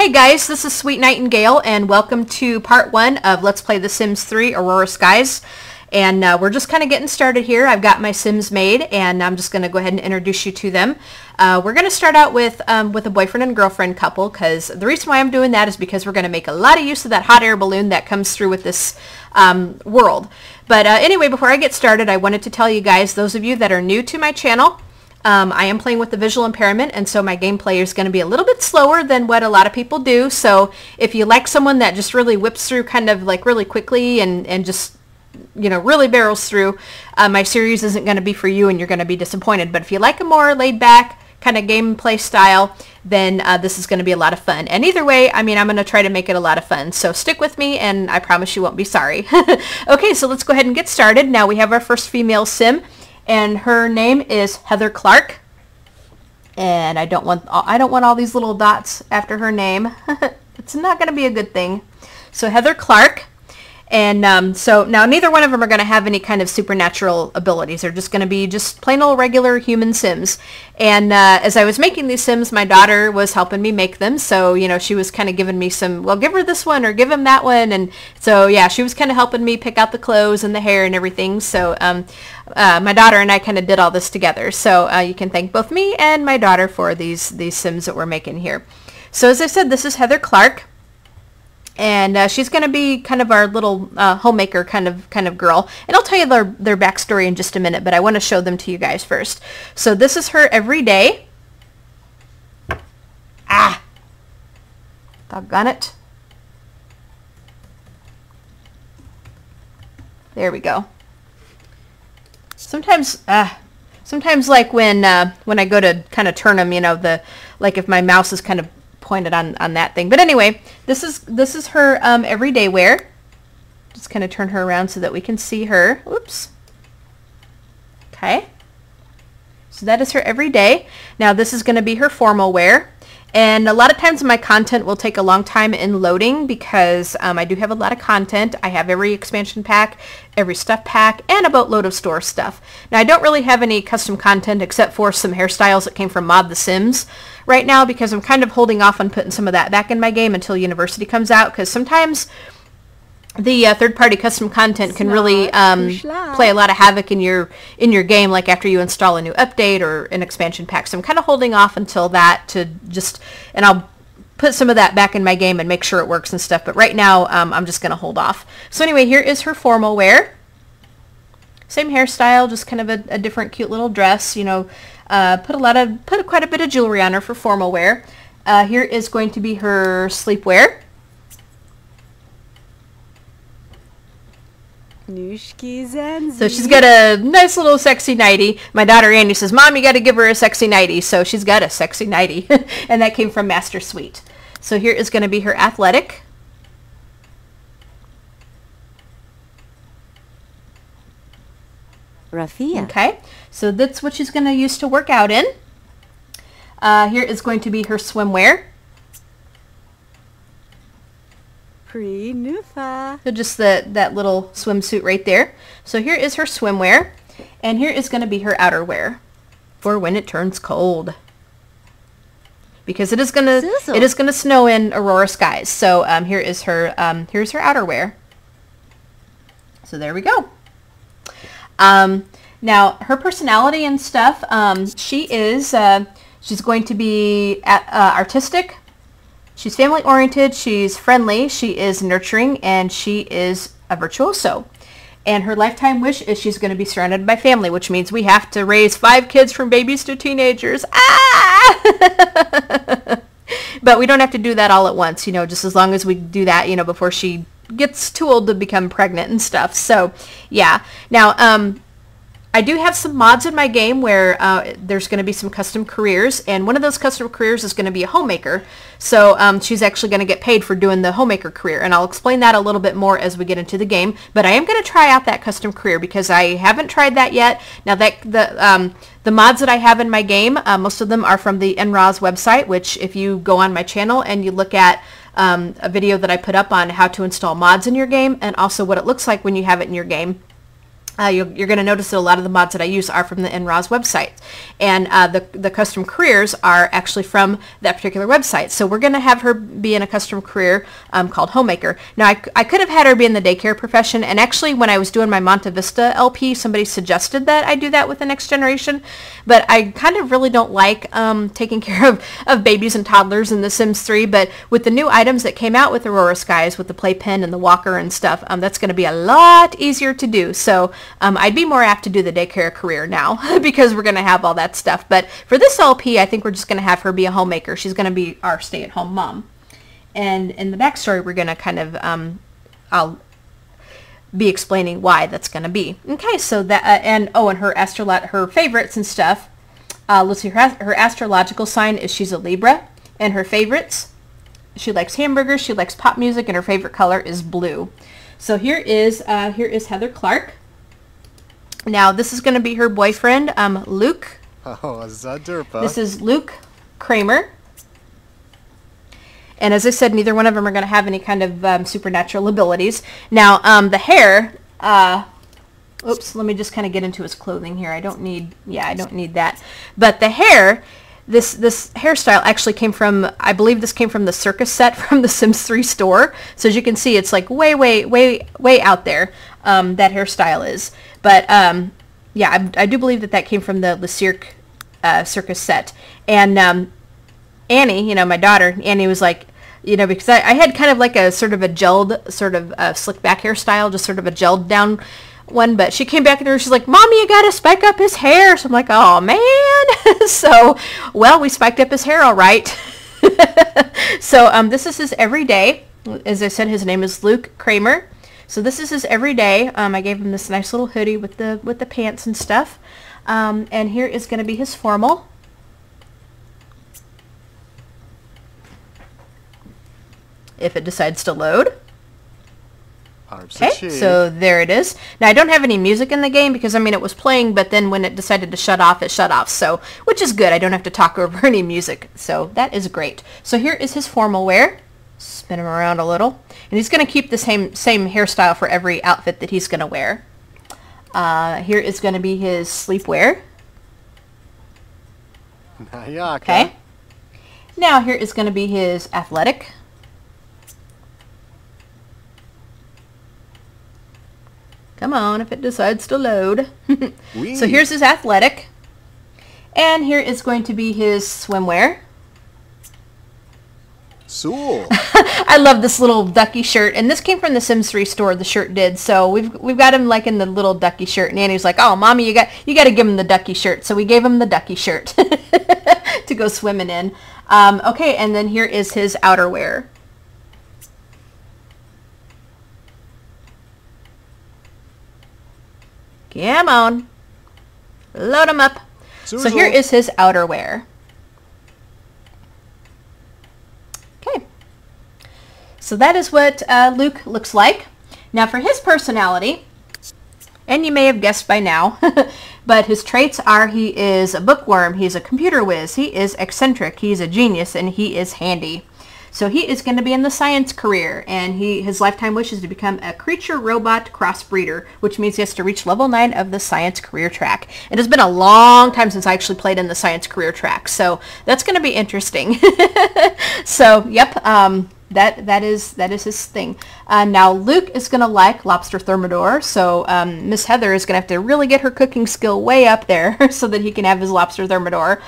Hey guys, this is Sweet Nightingale and welcome to part 1 of Let's Play The Sims 3 Aurora Skies. And we're just kind of getting started here. I've got my Sims made and I'm just going to go ahead and introduce you to them. We're going to start out with a boyfriend and girlfriend couple, because the reason why I'm doing that is because we're going to make a lot of use of that hot air balloon that comes through with this world. But anyway, before I get started, I wanted to tell you guys, those of you that are new to my channel, I am playing with the visual impairment, and so my gameplay is going to be a little bit slower than what a lot of people do. So if you like someone that just really whips through kind of like really quickly and just, you know, really barrels through, my series isn't going to be for you and you're going to be disappointed. But if you like a more laid back kind of gameplay style, then this is going to be a lot of fun. And either way, I mean, I'm going to try to make it a lot of fun. So stick with me and I promise you won't be sorry. Okay, so let's go ahead and get started. Now we have our first female sim, and her name is Heather Clarke. And I don't want all these little dots after her name. It's not going to be a good thing. So Heather Clarke. And so now neither one of them are going to have any kind of supernatural abilities. They're just going to be just plain old regular human Sims. And as I was making these Sims, my daughter was helping me make them. So, you know, she was kind of giving me some, well, give her this one or give him that one. And so, yeah, she was kind of helping me pick out the clothes and the hair and everything. So my daughter and I kind of did all this together. So you can thank both me and my daughter for these Sims that we're making here. So as I said, this is Heather Clarke. And she's going to be kind of our little homemaker kind of girl. And I'll tell you their backstory in just a minute, but I want to show them to you guys first. So this is her every day. Ah! Doggone it. There we go. Sometimes like when I go to kind of turn them, you know, like if my mouse is kind of pointed on that thing. But anyway, this is her everyday wear. Just kind of turn her around so that we can see her. Oops. Okay. So that is her everyday. Now this is going to be her formal wear. And a lot of times my content will take a long time in loading because I do have a lot of content. I have every expansion pack, every stuff pack, and a boatload of store stuff. Now I don't really have any custom content except for some hairstyles that came from Mod The Sims right now, because I'm kind of holding off on putting some of that back in my game until University comes out, because sometimes the third-party custom content can really play a lot of havoc in your game, like after you install a new update or an expansion pack. So I'm kind of holding off until that and I'll put some of that back in my game and make sure it works and stuff. But right now, I'm just going to hold off. So anyway, here is her formal wear. Same hairstyle, just kind of a different cute little dress. You know, put quite a bit of jewelry on her for formal wear. Here is going to be her sleepwear. So she's got a nice little sexy nightie. My daughter Annie says, "Mom, you got to give her a sexy nightie." So she's got a sexy nightie. And that came from Master Suite. So here is going to be her athletic. Rafia. Okay, so that's what she's going to use to work out in. Here is going to be her swimwear. So just that little swimsuit right there. So here is her swimwear, and here is going to be her outerwear for when it turns cold, because it is going to snow in Aurora Skies. So here's her outerwear. So there we go. Now her personality and stuff. She's going to be artistic. She's family-oriented, she's friendly, she is nurturing, and she is a virtuoso. And her lifetime wish is she's going to be surrounded by family, which means we have to raise 5 kids from babies to teenagers. Ah! But we don't have to do that all at once, you know, just as long as we do that, you know, before she gets too old to become pregnant and stuff. So, yeah. Now, I do have some mods in my game where there's going to be some custom careers, and one of those custom careers is going to be a homemaker. So she's actually going to get paid for doing the homemaker career, and I'll explain that a little bit more as we get into the game. But I am going to try out that custom career because I haven't tried that yet. Now that the mods that I have in my game, most of them are from the NROS website, which if you go on my channel and you look at a video that I put up on how to install mods in your game and also what it looks like when you have it in your game, You're going to notice that a lot of the mods that I use are from the NROS website, and the custom careers are actually from that particular website. So we're going to have her be in a custom career called Homemaker. Now I could have had her be in the daycare profession, and actually when I was doing my Monte Vista LP, somebody suggested that I do that with the next generation, but I kind of really don't like taking care of babies and toddlers in The Sims 3, but with the new items that came out with Aurora Skies, with the playpen and the walker and stuff, that's going to be a lot easier to do. So I'd be more apt to do the daycare career now because we're going to have all that stuff. But for this LP, I think we're just going to have her be a homemaker. She's going to be our stay-at-home mom. And in the backstory, we're going to kind of, I'll be explaining why that's going to be. Okay, so that, and her favorites and stuff. Let's see, her astrological sign is she's a Libra. And her favorites, she likes hamburgers, she likes pop music, and her favorite color is blue. So here is Heather Clarke. Now, this is going to be her boyfriend, Luke. Oh, Zadurpa. This is Luke Kramer. And as I said, neither one of them are going to have any kind of supernatural abilities. Now, the hair, oops, let me just kind of get into his clothing here. I don't need that. But the hair, this hairstyle actually came from, I believe this came from the circus set from the Sims 3 store. So as you can see, it's like way out there, that hairstyle is. But yeah, I do believe that came from the Cirque circus set. And Annie, my daughter, Annie was like, because I had kind of like a sort of a gelled, sort of slick back hairstyle, just sort of a gelled down one, but she came back and she's like, Mommy, you gotta spike up his hair. So I'm like, oh man. So, well, we spiked up his hair all right. So this is his everyday. As I said, his name is Luke Kramer. So this is his everyday. I gave him this nice little hoodie with the pants and stuff. And here is going to be his formal. If it decides to load. Okay, so there it is. Now I don't have any music in the game because it was playing, but then when it decided to shut off, it shut off. So, which is good. I don't have to talk over any music. So that is great. So here is his formal wear. Spin him around a little. And he's going to keep the same hairstyle for every outfit that he's going to wear. Here is going to be his sleepwear. Okay. Now here is going to be his athletic. Come on, if it decides to load. So here's his athletic. And here is going to be his swimwear. Cool. I love this little ducky shirt, and this came from the Sims 3 store. The shirt did, so we've got him like in the little ducky shirt. And Annie's like, "Oh, Mommy, you got to give him the ducky shirt." So we gave him the ducky shirt to go swimming in. Okay, and then here is his outerwear. Come on, load him up. So here is his outerwear. So that is what Luke looks like. Now for his personality, and you may have guessed by now, but his traits are he is a bookworm, he's a computer whiz, he is eccentric, he's a genius, and he is handy. So he is going to be in the science career, and his lifetime wish is to become a creature robot crossbreeder, which means he has to reach level 9 of the science career track. It has been a long time since I actually played in the science career track, so that's going to be interesting. So, yep, that is his thing. Now Luke is going to like lobster thermidor, so Miss Heather is going to have to really get her cooking skill way up there so that he can have his lobster thermidor.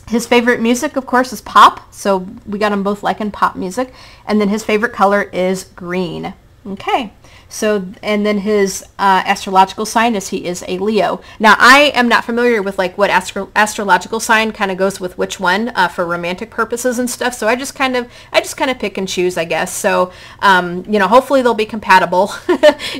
His favorite music, of course, is pop, so we got them both liking pop music. And then his favorite color is green. Okay, so, and then his astrological sign is he is a Leo. Now, I am not familiar with like what astrological sign kind of goes with which one for romantic purposes and stuff. So I just kind of pick and choose, I guess. So, hopefully they'll be compatible.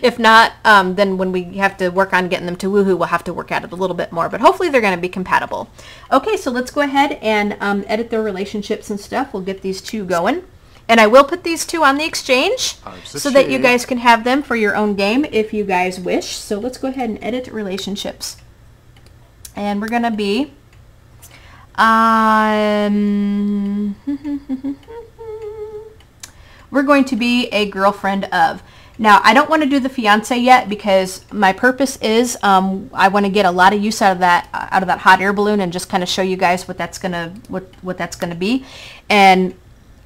If not, then when we have to work on getting them to woohoo, we'll have to work at it a little bit more. But hopefully they're going to be compatible. Okay, so let's go ahead and edit their relationships and stuff. We'll get these two going. And I will put these two on the exchange so that you guys can have them for your own game if you guys wish. So let's go ahead and edit relationships. And we're going to be we're going to be a girlfriend of. Now, I don't want to do the fiance yet because my purpose is I want to get a lot of use out of that hot air balloon and just kind of show you guys what that's gonna be. And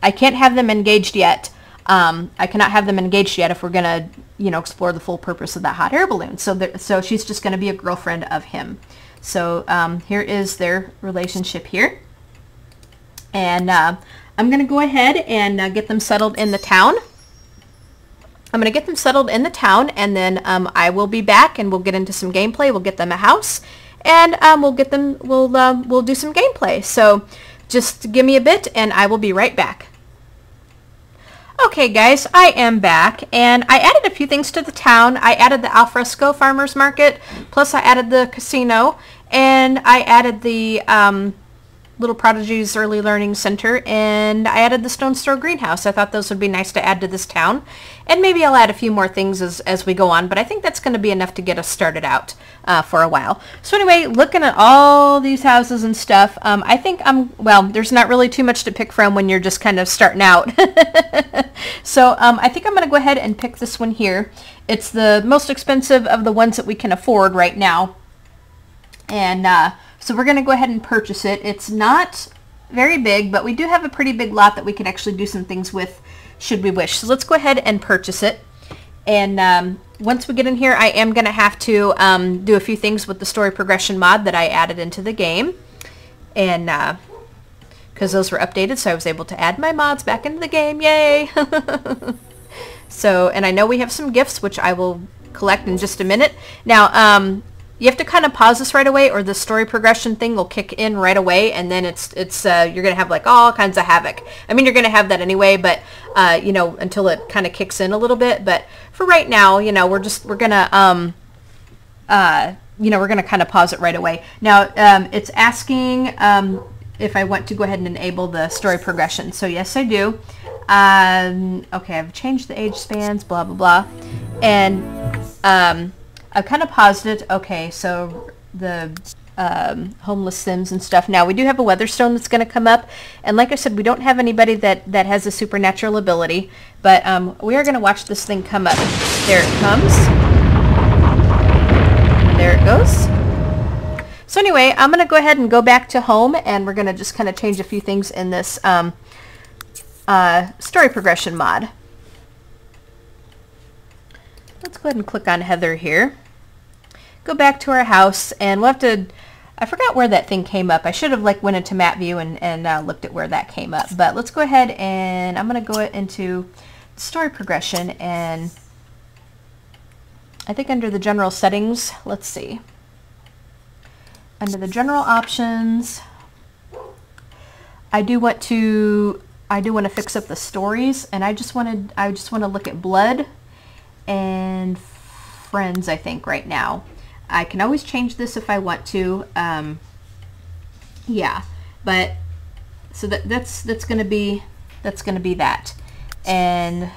I can't have them engaged yet. I cannot have them engaged yet if we're gonna, you know, explore the full purpose of that hot air balloon. So she's just gonna be a girlfriend of him. So here is their relationship here, and I'm gonna go ahead and get them settled in the town. I'm going to get them settled in the town, and then I will be back and we'll get into some gameplay. We'll get them a house, and we'll do some gameplay. So just give me a bit and I will be right back. Okay guys, I am back, and I added a few things to the town. I added the alfresco farmers market, plus I added the casino, and I added the Little Prodigy's Early Learning Center, and I added the Stone Store Greenhouse. I thought those would be nice to add to this town, and maybe I'll add a few more things as we go on, but I think that's going to be enough to get us started out for a while. So anyway, looking at all these houses and stuff, I think well, there's not really too much to pick from when you're just kind of starting out. So I think I'm going to go ahead and pick this one here. It's the most expensive of the ones that we can afford right now, and so we're going to go ahead and purchase it. It's not very big, but we do have a pretty big lot that we can actually do some things with should we wish. So let's go ahead and purchase it. And once we get in here, I am going to have to do a few things with the story progression mod that I added into the game. And because those were updated, so I was able to add my mods back into the game. Yay! So, and I know we have some gifts, which I will collect in just a minute. Now, you have to kind of pause this right away, or the story progression thing will kick in right away, and then you're gonna have like all kinds of havoc. I mean, you're gonna have that anyway, but you know, until it kind of kicks in a little bit. But for right now, you know, we're gonna kind of pause it right away. Now, it's asking if I want to go ahead and enable the story progression. So yes, I do. Okay, I've changed the age spans, blah blah blah, and I've kind of paused it. Okay, so the homeless Sims and stuff. Now, we do have a Weatherstone that's going to come up. And like I said, we don't have anybody that has a supernatural ability. But we are going to watch this thing come up. There it comes. There it goes. So anyway, I'm going to go ahead and go back to home. And we're going to just kind of change a few things in this story progression mod. Let's go ahead and click on Heather here. Go back to our house, and we'll have to, I forgot where that thing came up. I should have like went into map view and looked at where that came up. But let's go ahead, and I'm going to go into story progression, and I think under the general settings, let's see. Under the general options, I do want to fix up the stories, and I just want to look at blood and friends, I think, right now. I can always change this if I want to. Yeah, but so that's gonna be that, and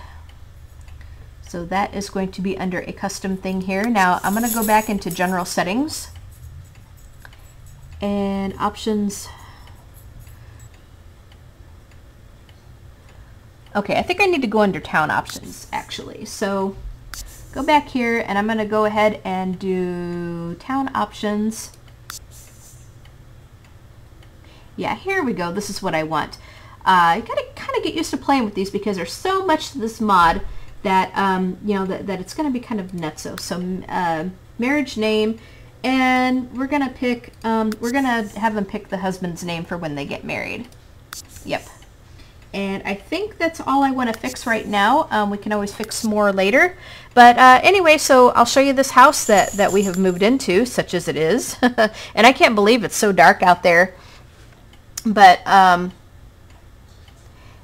so that is going to be under a custom thing here. Now I'm gonna go back into general settings and options. Okay, I think I need to go under town options actually. So go back here, and I'm going to go ahead and do town options. Yeah, here we go. This is what I want. You got to kind of get used to playing with these because there's so much to this mod that you know that it's going to be kind of nutso. So marriage name, and we're going to pick. We're going to have them pick the husband's name for when they get married. Yep. And I think that's all I want to fix right now. We can always fix more later. But anyway, so I'll show you this house that we have moved into, such as it is. And I can't believe it's so dark out there. But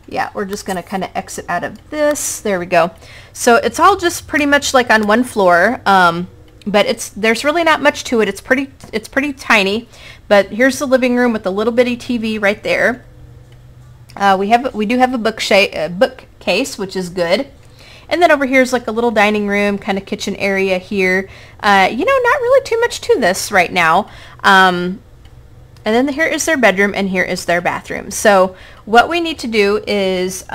yeah, we're just going to kind of exit out of this. There we go. So it's all just pretty much like on one floor. But there's really not much to it. It's pretty tiny. But here's the living room with the little bitty TV right there. We do have a bookcase, which is good. And then over here is like a little dining room, kind of kitchen area here. You know, not really too much to this right now. And then here is their bedroom, and here is their bathroom. So what we need to do is,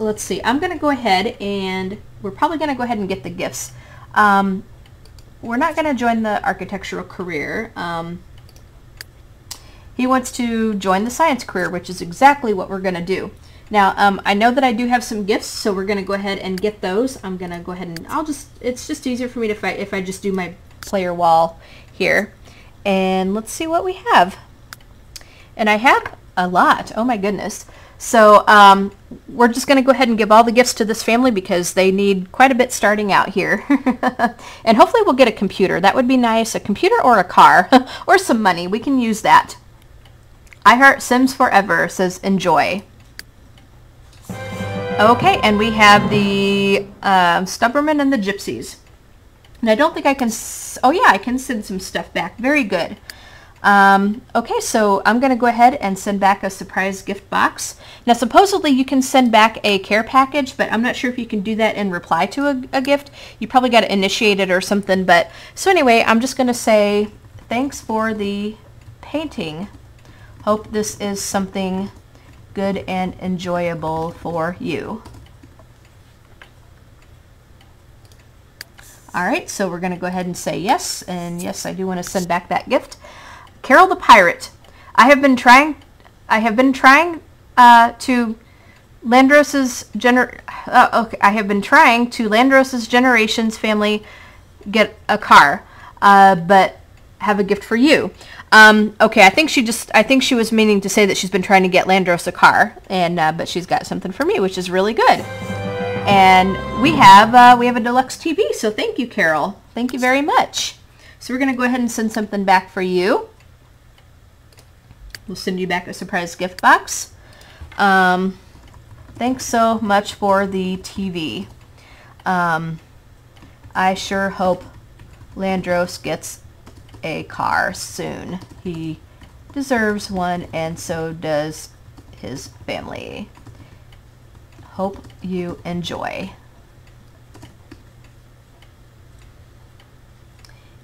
let's see. I'm going to go ahead and we're probably going to go ahead and get the gifts. We're not going to join the architectural career. He wants to join the science career, which is exactly what we're going to do. Now, I know that I do have some gifts, so we're going to go ahead and get those. I'm going to go ahead and it's just easier for me if I just do my player wall here. And let's see what we have. And I have a lot. Oh my goodness. So we're just going to go ahead and give all the gifts to this family because they need quite a bit starting out here. And hopefully we'll get a computer. That would be nice. A computer or a car or some money. We can use that. I Heart Sims Forever says enjoy. Okay, and we have the Stubberman and the Gypsies. And I don't think I can... Oh yeah, I can send some stuff back. Very good. Okay, so I'm going to go ahead and send back a surprise gift box. Now, supposedly you can send back a care package, but I'm not sure if you can do that in reply to a gift. You probably got to initiate it or something. But so anyway, I'm just going to say thanks for the painting. Hope this is something good and enjoyable for you. All right, so we're going to go ahead and say yes, and yes, I do want to send back that gift. Carol the Pirate. I have been trying to Landros's Generations family get a car, but have a gift for you. Okay, I think she was meaning to say that she's been trying to get Landros a car, and but she's got something for me, which is really good. And we have a deluxe TV, so thank you, Carol. Thank you very much. So we're going to go ahead and send something back for you. We'll send you back a surprise gift box. Thanks so much for the TV. I sure hope Landros gets a car soon. He deserves one, and so does his family. Hope you enjoy.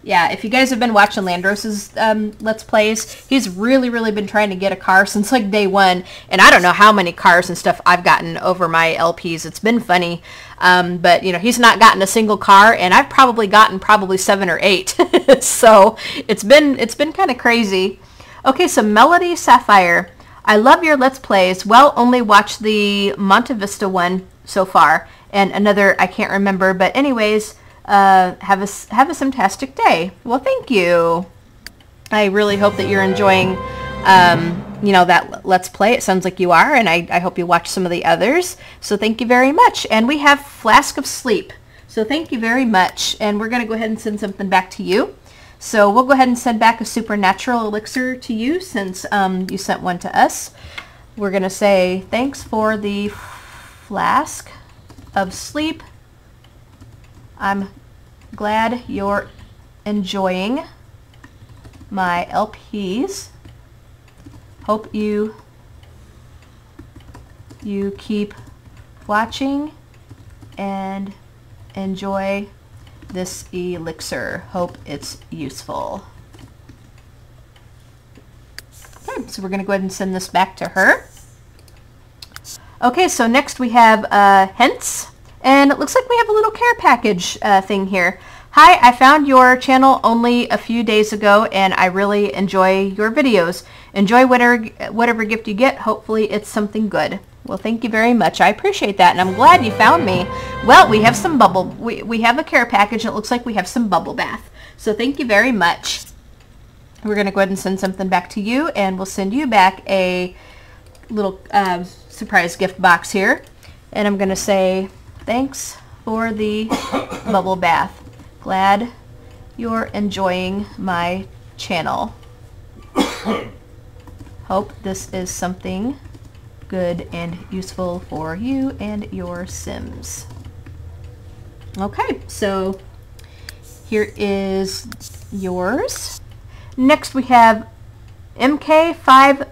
Yeah, if you guys have been watching Landros's Let's Plays, he's really been trying to get a car since like day one. And I don't know how many cars and stuff I've gotten over my LPs. It's been funny. But, you know, he's not gotten a single car, and I've probably gotten 7 or 8. So it's been kind of crazy. Okay, so Melody Sapphire. I love your Let's Plays. Well, only watched the Monte Vista one so far, and another I can't remember. But anyways, have a fantastic day. Well, thank you. I really hope that you're enjoying, you know, that Let's Play. It sounds like you are, and I hope you watch some of the others. So thank you very much. And we have Flask of Sleep. So thank you very much. And we're going to go ahead and send something back to you. So we'll go ahead and send back a supernatural elixir to you since you sent one to us. We're going to say thanks for the Flask of Sleep. I'm glad you're enjoying my LPs. Hope you keep watching and enjoy this elixir. Hope it's useful. Okay, so we're going to go ahead and send this back to her. Okay, so next we have Hence, and it looks like we have a little care package thing here. Hi, I found your channel only a few days ago, and I really enjoy your videos. Enjoy whatever gift you get. Hopefully it's something good. Well, thank you very much. I appreciate that, and I'm glad you found me. Well, we have some we have a care package, and it looks like we have some bubble bath. So thank you very much. We're going to go ahead and send something back to you, and we'll send you back a little surprise gift box here. And I'm going to say thanks for the bubble bath. Glad you're enjoying my channel. Hope this is something good and useful for you and your Sims. Okay, so here is yours. Next we have MK5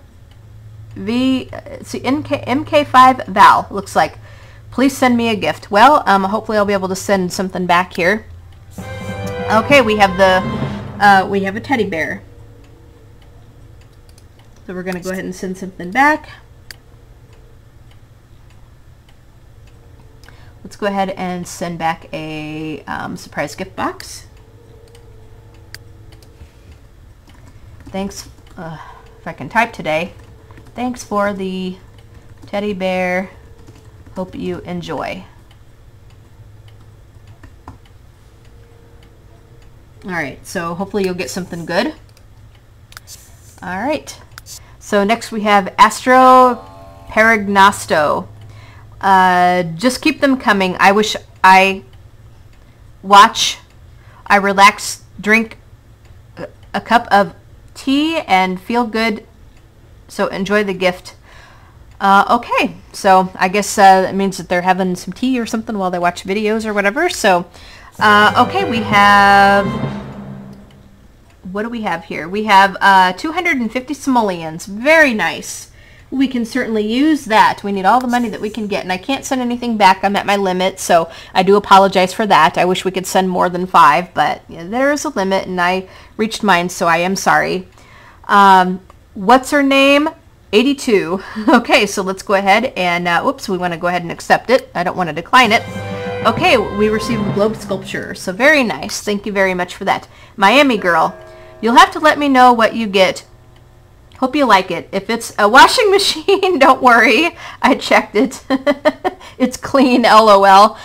MK5 Val, looks like. Please send me a gift. Well, hopefully I'll be able to send something back here. Okay, we have a teddy bear. So we're going to go ahead and send something back. let's go ahead and send back a surprise gift box. Thanks, if I can type today. Thanks for the teddy bear. Hope you enjoy. Alright, so hopefully you'll get something good. Alright, so next we have Astro Perignosto. Just keep them coming. I wish I watch, I relax, drink a cup of tea and feel good, so enjoy the gift. Okay, so I guess it means that they're having some tea or something while they watch videos or whatever. So okay, we have, what do we have here? We have 250 simoleons. Very nice. We can certainly use that. We need all the money that we can get, and I can't send anything back. I'm at my limit, so I do apologize for that. I wish we could send more than 5, but yeah, there is a limit, and I reached mine, so I am sorry. What's her name? 82. Okay, so let's go ahead and, whoops, we want to go ahead and accept it. I don't want to decline it. Okay, we received a globe sculpture, so very nice. Thank you very much for that. Miami girl, you'll have to let me know what you get. Hope you like it. If it's a washing machine, don't worry. I checked it. It's clean, LOL.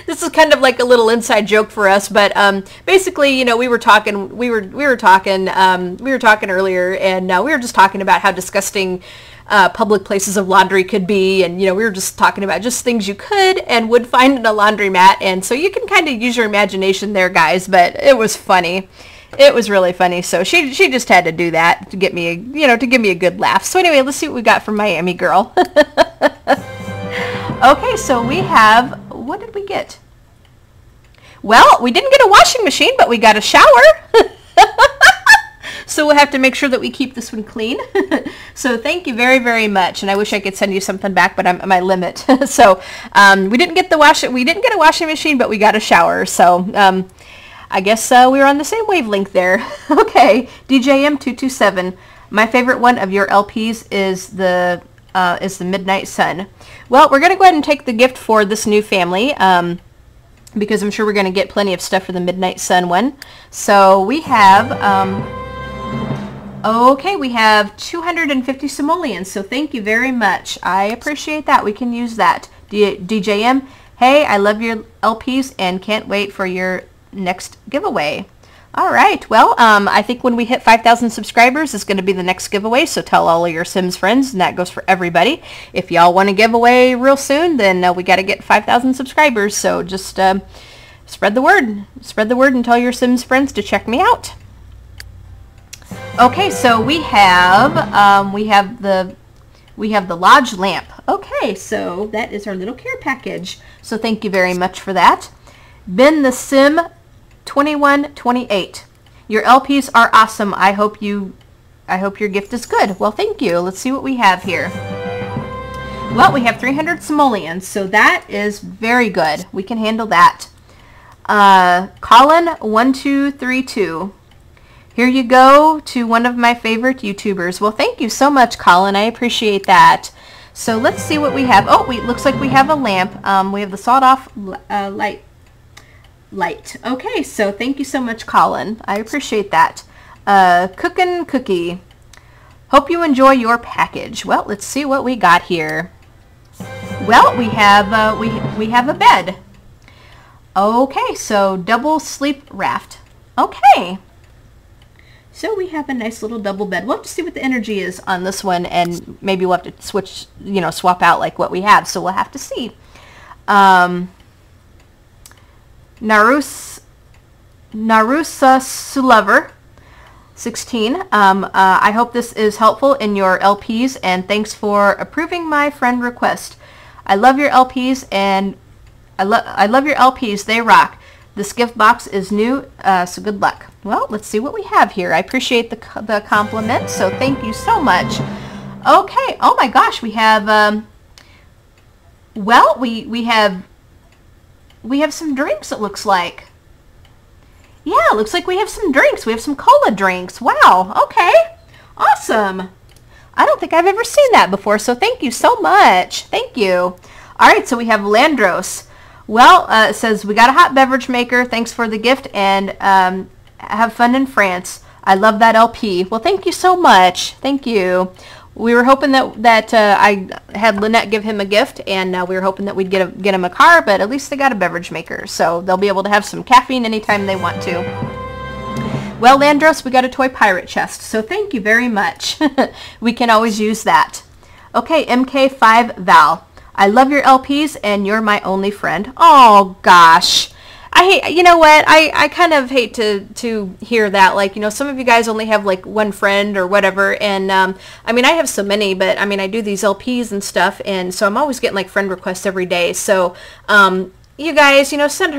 This is kind of like a little inside joke for us, but basically, you know, we were talking earlier, and we were just talking about how disgusting public places of laundry could be, and you know, we were just talking about just things you could and would find in a laundromat, and so you can kind of use your imagination there, guys. But it was funny. It was really funny. So she just had to do that to get me to give me a good laugh. So anyway, let's see what we got from Miami girl. Okay, so we have, what did we get? Well, we didn't get a washing machine, but we got a shower. So we'll have to make sure that we keep this one clean. So thank you very, very much. And I wish I could send you something back, but I'm at my limit. So we didn't get a washing machine, but we got a shower. So I guess we were on the same wavelength there. Okay, DJM227. My favorite one of your LPs is the Midnight Sun. Well, we're going to go ahead and take the gift for this new family, because I'm sure we're going to get plenty of stuff for the Midnight Sun one. So we have, okay, we have 250 simoleons, so thank you very much. I appreciate that. We can use that. DJM, hey, I love your LPs and can't wait for your next giveaway. All right, well, I think when we hit 5,000 subscribers is going to be the next giveaway, so tell all of your Sims friends, and that goes for everybody. If y'all want to give away real soon, then we got to get 5,000 subscribers, so just spread the word. Spread the word and tell your Sims friends to check me out. Okay, so we have the lodge lamp. Okay, so that is our little care package. So thank you very much for that. Ben the Sim 2128. Your LPs are awesome. I hope your gift is good. Well, thank you. Let's see what we have here. Well, we have 300 simoleons, so that is very good. We can handle that. Colin1232. Here you go to one of my favorite YouTubers. Well, thank you so much, Colin. I appreciate that. So let's see what we have. Oh, it looks like we have a lamp. We have the sawed-off light. Okay, so thank you so much, Colin. I appreciate that. Cookin' Cookie. Hope you enjoy your package. Well, let's see what we got here. Well, we have a bed. Okay, so double sleep raft. Okay. So we have a nice little double bed. We'll have to see what the energy is on this one, and maybe we'll have to switch, swap out like what we have. So we'll have to see. Narusa Sulover 16. I hope this is helpful in your LPs, and thanks for approving my friend request. I love your LPs, and I love your LPs. They rock. This gift box is new, so good luck. Well, let's see what we have here. I appreciate the compliment, so thank you so much. Okay. Oh my gosh, we have well, we have some drinks, it looks like. Yeah, it looks like we have some drinks. We have some cola drinks. Wow, okay. Awesome. I don't think I've ever seen that before, so thank you so much. Thank you. All right, so we have Landros. Well, it says, we got a hot beverage maker. Thanks for the gift, and have fun in France. I love that LP. Well, thank you so much. Thank you. We were hoping that I had Lynette give him a gift, and we were hoping that we'd get him a car, but at least they got a beverage maker, so they'll be able to have some caffeine anytime they want to. Well, Landros, we got a toy pirate chest, so thank you very much. We can always use that. Okay, MK5 Val. I love your LPs, and you're my only friend. Oh, gosh. I hate, you know what, I kind of hate to hear that, like, you know, some of you guys only have like one friend or whatever, and I mean, I have so many, but I mean, I do these LPs and stuff, and so I'm always getting like friend requests every day, so you guys, you know, send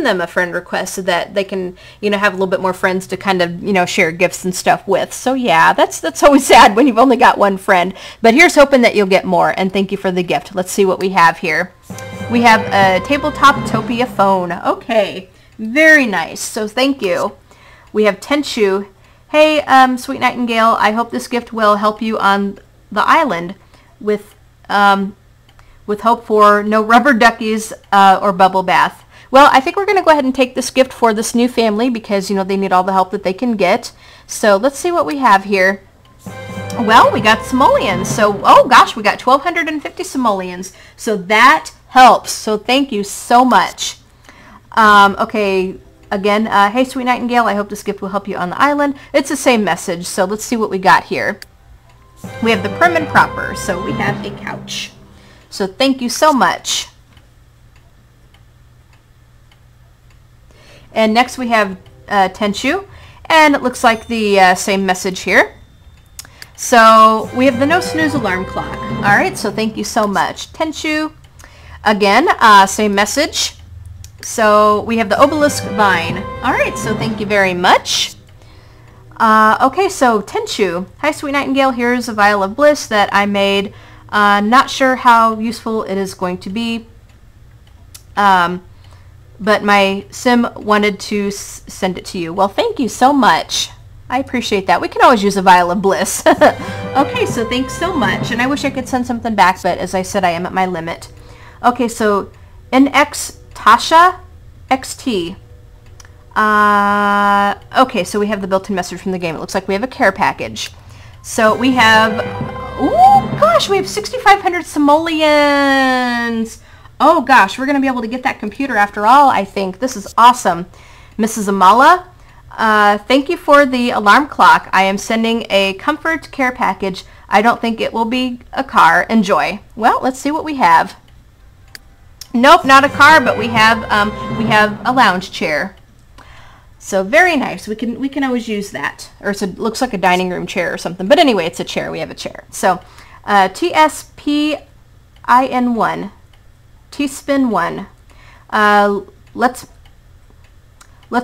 them a friend request so that they can, you know, have a little bit more friends to kind of, you know, share gifts and stuff with. So yeah, that's always sad when you've only got one friend, but here's hoping that you'll get more, and thank you for the gift. Let's see what we have here. We have a tabletop Topia phone. Okay, very nice. So thank you. We have Tenchu. Hey, Sweet Nightingale, I hope this gift will help you on the island with hope for no rubber duckies or bubble bath. Well, I think we're going to go ahead and take this gift for this new family because, you know, they need all the help that they can get. So let's see what we have here. Well, we got simoleons. So, oh gosh, we got 1,250 simoleons. So that helps. So thank you so much. Okay, again, hey, Sweet Nightingale, I hope this gift will help you on the island. It's the same message. So let's see what we got here. We have the prim and proper. So we have a couch. So thank you so much. And next we have Tenchu, and it looks like the same message here. So we have the no snooze alarm clock. All right, so thank you so much. Tenchu, again, same message. So we have the obelisk vine. All right, so thank you very much. Okay, so Tenchu, hi Sweet Nightingale, here's a vial of bliss that I made. Not sure how useful it is going to be, but my sim wanted to send it to you. Well, thank you so much. I appreciate that. We can always use a vial of bliss. Okay, so thanks so much. And I wish I could send something back, but as I said, I am at my limit. Okay, so NX Tasha XT. Okay, so we have the built-in message from the game. It looks like we have a care package. So we have, oh gosh, we have 6,500 simoleons. Oh gosh, we're going to be able to get that computer after all, I think. This is awesome. Mrs. Amala, thank you for the alarm clock. I am sending a comfort care package. I don't think it will be a car. Enjoy. Well, let's see what we have. Nope, not a car, but we have a lounge chair. So very nice. We can always use that. Or it looks like a dining room chair or something. But anyway, it's a chair. We have a chair. So TSPIN1. T-spin 1. Let's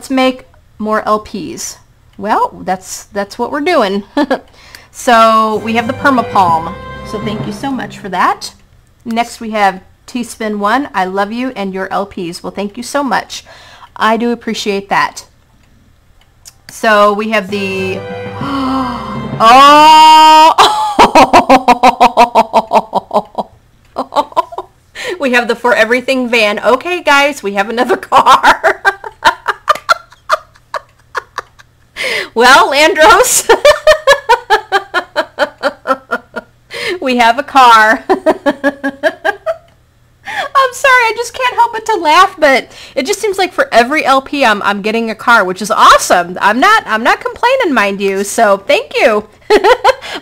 make more LPs. Well, that's what we're doing. So we have the permapalm. So thank you so much for that. Next we have T-spin 1. I love you and your LPs. Well, thank you so much. I do appreciate that. So we have the we have the For Everything van. Okay, guys, we have another car. Well, Landros, we have a car. I'm sorry, I just can't help but to laugh, but it just seems like for every LP I'm getting a car, which is awesome. I'm not complaining, mind you. So thank you.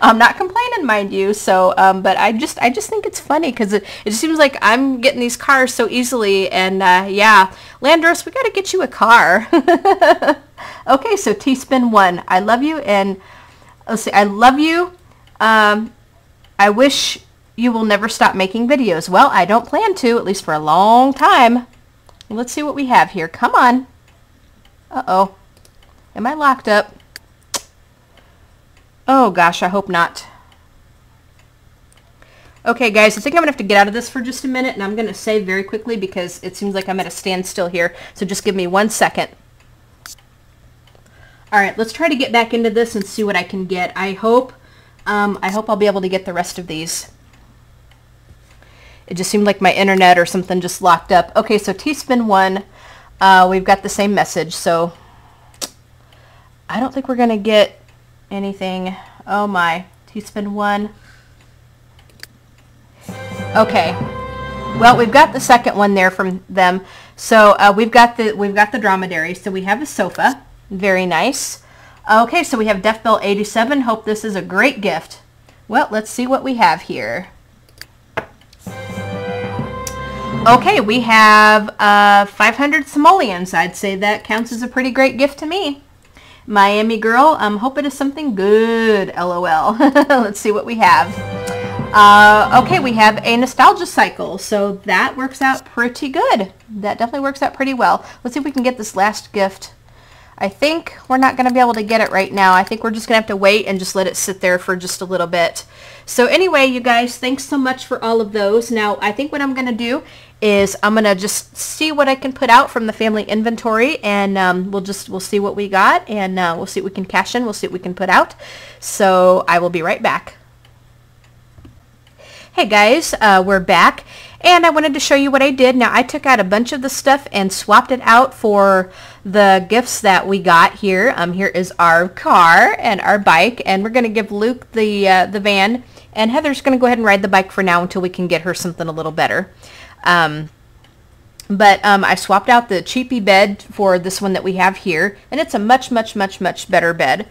I'm not complaining, mind you. So but I just think it's funny because it seems like I'm getting these cars so easily, and yeah, Landros, we got to get you a car. Okay, so T-spin 1. I love you, and let's see, I love you. I wish you will never stop making videos. Well, I don't plan to, at least for a long time. Let's see what we have here. Come on. Uh-oh. Am I locked up? Oh, gosh, I hope not. Okay, guys, I think I'm going to have to get out of this for just a minute, and I'm going to save very quickly because it seems like I'm at a standstill here. So just give me 1 second. All right, let's try to get back into this and see what I can get. I hope I'll be able to get the rest of these. It just seemed like my internet or something just locked up. Okay, so T-spin 1, we've got the same message, so I don't think we're going to get anything. Oh my, T-spin 1. Okay, well, we've got the second one there from them. So we've got the dromedary. So we have a sofa, very nice. Okay, so we have Death Bell 87. Hope this is a great gift. Well, let's see what we have here. Okay, we have 500 simoleons. I'd say that counts as a pretty great gift to me. Miami girl, hope it is something good, LOL. Let's see what we have. Okay, we have a nostalgia cycle, so that works out pretty good. That definitely works out pretty well. Let's see if we can get this last gift. I think we're not going to be able to get it right now. I think we're just going to have to wait and just let it sit there for just a little bit. So anyway, you guys, thanks so much for all of those. Now, I think what I'm going to do is I'm going to just see what I can put out from the family inventory, and we'll see what we got, and we'll see what we can cash in. We'll see what we can put out. So I will be right back. Hey guys, we're back, and I wanted to show you what I did. Now, I took out a bunch of the stuff and swapped it out for the gifts that we got here. Here is our car and our bike, and we're going to give Luke the van, and Heather's going to go ahead and ride the bike for now until we can get her something a little better. I swapped out the cheapy bed for this one that we have here, and it's a much better bed.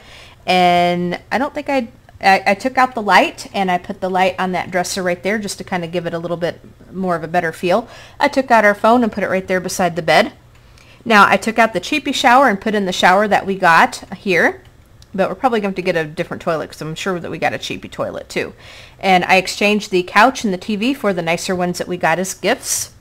And I don't think I took out the light, and I put the light on that dresser right there just to kind of give it a little bit more of a better feel. I took out our phone and put it right there beside the bed. Now, I took out the cheapy shower and put in the shower that we got here, but we're probably going to get a different toilet because I'm sure that we got a cheapy toilet too. And I exchanged the couch and the TV for the nicer ones that we got as gifts.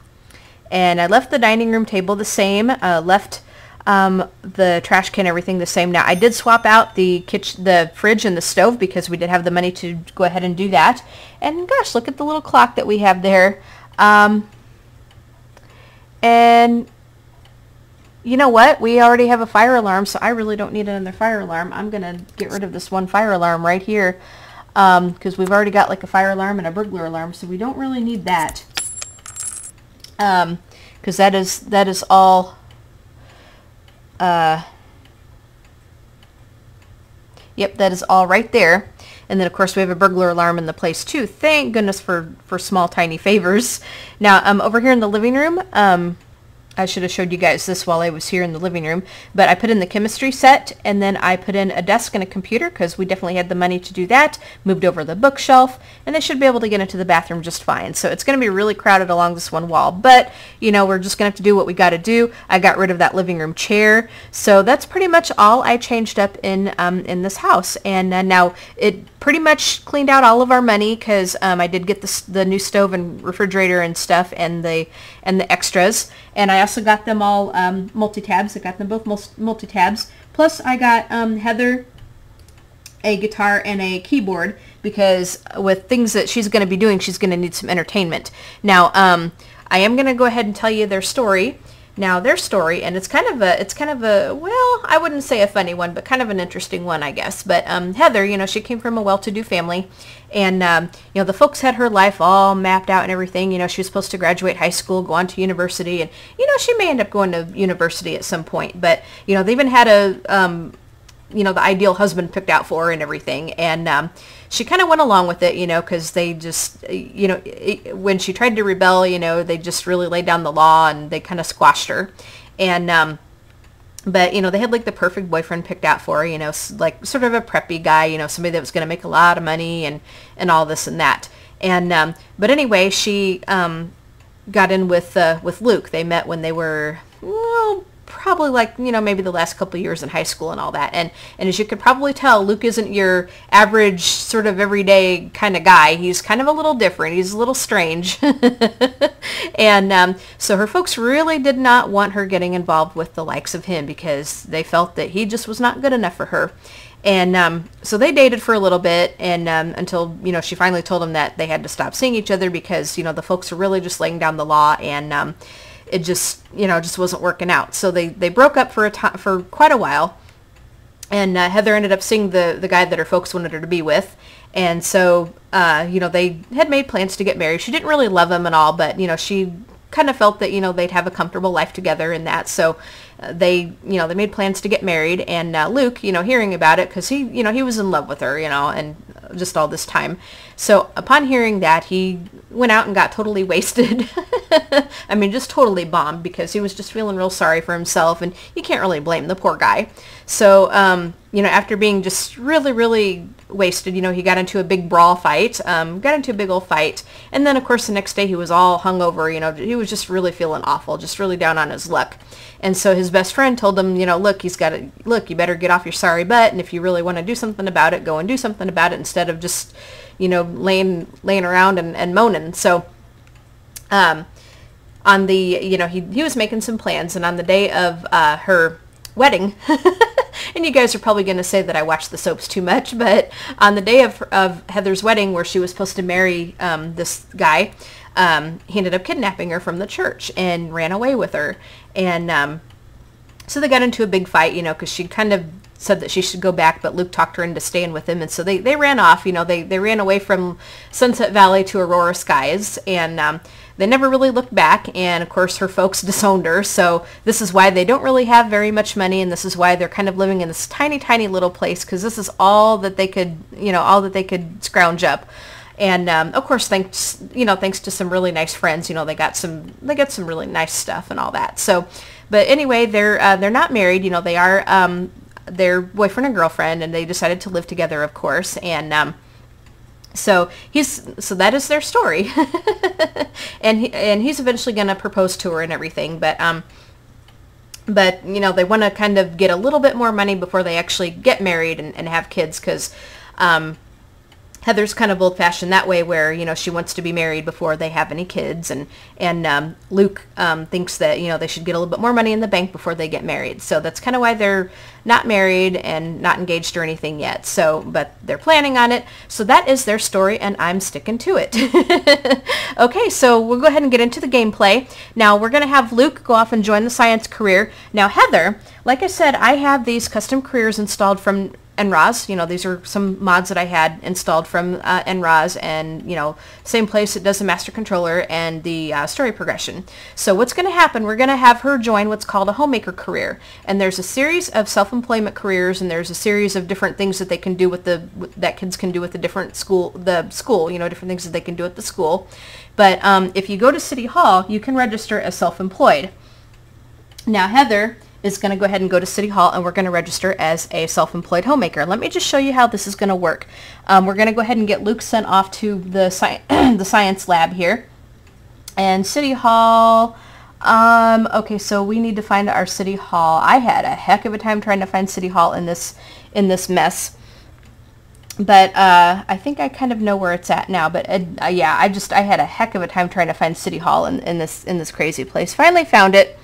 And I left the dining room table the same, left the trash can, everything the same. Now, I did swap out the fridge and the stove because we did have the money to go ahead and do that. And gosh, look at the little clock that we have there. And you know what? We already have a fire alarm, so I really don't need another fire alarm. I'm going to get rid of this one fire alarm right here because we've already got like a fire alarm and a burglar alarm, so we don't really need that. Because that is all... Yep, that is all right there. And then, of course, we have a burglar alarm in the place, too. Thank goodness for small, tiny favors. Now, over here in the living room, I should have showed you guys this while I was here in the living room, but I put in the chemistry set, and then I put in a desk and a computer because we definitely had the money to do that, moved over the bookshelf, and they should be able to get into the bathroom just fine. So it's going to be really crowded along this one wall, but, you know, we're just going to have to do what we got to do. I got rid of that living room chair, so that's pretty much all I changed up in this house. And now it pretty much cleaned out all of our money because I did get the new stove and refrigerator and stuff and the extras. And I also got them all multi-tabs. I got them both multi-tabs. Plus I got Heather a guitar and a keyboard because with things that she's going to be doing, she's going to need some entertainment. Now, I am going to go ahead and tell you their story. Now, their story, and it's kind of a, well, I wouldn't say a funny one, but kind of an interesting one, I guess. But Heather, you know, she came from a well-to-do family, and, you know, the folks had her life all mapped out and everything. You know, she was supposed to graduate high school, go on to university, and, you know, she may end up going to university at some point. But, you know, they even had a, you know, the ideal husband picked out for her and everything. And she kind of went along with it, you know, because they just, you know, when she tried to rebel, you know, they just really laid down the law and they kind of squashed her. And, but, you know, they had like the perfect boyfriend picked out for her, you know, like sort of a preppy guy, you know, somebody that was going to make a lot of money and all this and that. And, but anyway, she got in with Luke. They met when they were, well, probably like, you know, maybe the last couple of years in high school and all that. And as you could probably tell, Luke isn't your average sort of everyday kind of guy. He's kind of a little different. He's a little strange. And so her folks really did not want her getting involved with the likes of him because they felt that he just was not good enough for her. And so they dated for a little bit and until, you know, she finally told him that they had to stop seeing each other because, you know, the folks are really just laying down the law and it just, you know, just wasn't working out. So they broke up for quite a while. And Heather ended up seeing the guy that her folks wanted her to be with. And so, you know, they had made plans to get married. She didn't really love him and all, but, you know, she kind of felt that, you know, they'd have a comfortable life together and that. So they made plans to get married. And Luke, you know, hearing about it, because he, you know, he was in love with her, you know, and just all this time. So upon hearing that, he went out and got totally wasted. I mean, just totally bombed, because he was just feeling real sorry for himself, and you can't really blame the poor guy. So, you know, after being just really, really wasted, you know, he got into a big brawl fight, got into a big old fight, and then, of course, the next day he was all hungover, you know, he was just really feeling awful, just really down on his luck. And so his best friend told him, you know, look, you better get off your sorry butt, and if you really want to do something about it, go and do something about it instead of just, you know, laying around and moaning. So, on the, you know, he was making some plans, and on the day of her wedding, and you guys are probably going to say that I watch the soaps too much, but on the day of Heather's wedding, where she was supposed to marry this guy, he ended up kidnapping her from the church and ran away with her. And so they got into a big fight, you know, because she kind of said that she should go back, but Luke talked her into staying with him. And so they ran off, you know, they ran away from Sunset Valley to Aurora Skies, and they never really looked back. And of course her folks disowned her, so this is why they don't really have very much money, and this is why they're kind of living in this tiny, tiny little place, because this is all that they could, you know, all that they could scrounge up. And of course, thanks to some really nice friends, you know, they got some really nice stuff and all that. So, but anyway, they're not married, you know, they are their boyfriend and girlfriend, and they decided to live together, of course. And so that is their story. and he's eventually going to propose to her and everything, but you know, they want to kind of get a little bit more money before they actually get married and have kids, because Heather's kind of old-fashioned that way, where, you know, she wants to be married before they have any kids, and Luke thinks that, you know, they should get a little bit more money in the bank before they get married. So that's kind of why they're not married and not engaged or anything yet. So, but they're planning on it. So that is their story, and I'm sticking to it. Okay, so we'll go ahead and get into the gameplay. Now we're going to have Luke go off and join the science career. Now Heather, like I said, I have these custom careers installed from NROS. You know, these are some mods that I had installed from NROS, and, you know, same place it does the master controller and the story progression. So what's going to happen, we're going to have her join what's called a Homemaker career, and there's a series of self-employment careers, and there's a series of different things that they can do with that kids can do with the school, you know, different things that they can do at the school. But if you go to City Hall, you can register as self-employed. Now Heather is going to go ahead and go to City Hall, and we're going to register as a self-employed homemaker. Let me just show you how this is going to work. We're going to go ahead and get Luke sent off to the the science lab here. And City Hall, okay, so we need to find our City Hall. I had a heck of a time trying to find City Hall in this mess. But I think I kind of know where it's at now. But yeah, I had a heck of a time trying to find City Hall in this crazy place. Finally found it.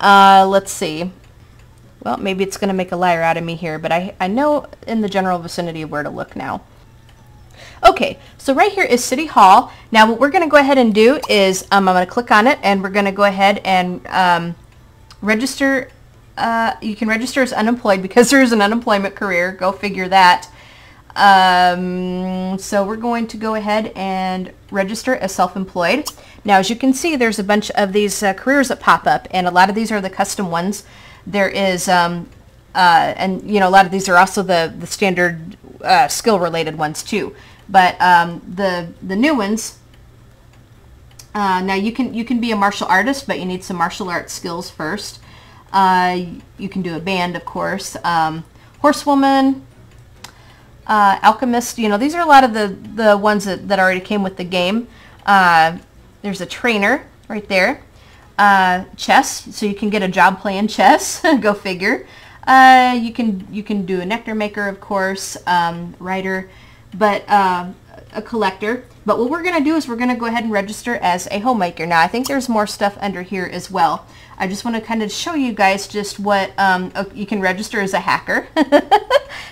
Let's see. Well, maybe it's going to make a liar out of me here, but I know in the general vicinity of where to look now. Okay, so right here is City Hall. Now what we're going to go ahead and do is I'm going to click on it, and we're going to go ahead and register. You can register as unemployed because there's an unemployment career. Go figure that. So we're going to go ahead and register as self-employed. Now, as you can see, there's a bunch of these careers that pop up, and a lot of these are the custom ones. There is, and you know, a lot of these are also the standard skill-related ones too. But the new ones, now you can be a martial artist, but you need some martial arts skills first. You can do a band, of course. Horsewoman. Alchemist, you know, these are a lot of the ones that already came with the game. There's a trainer right there. Chess, so you can get a job playing chess. Go figure. You can do a nectar maker, of course, writer, but a collector. But what we're going to do is we're going to go ahead and register as a homemaker. Now, I think there's more stuff under here as well. I just want to kind of show you guys just what you can register as a hacker.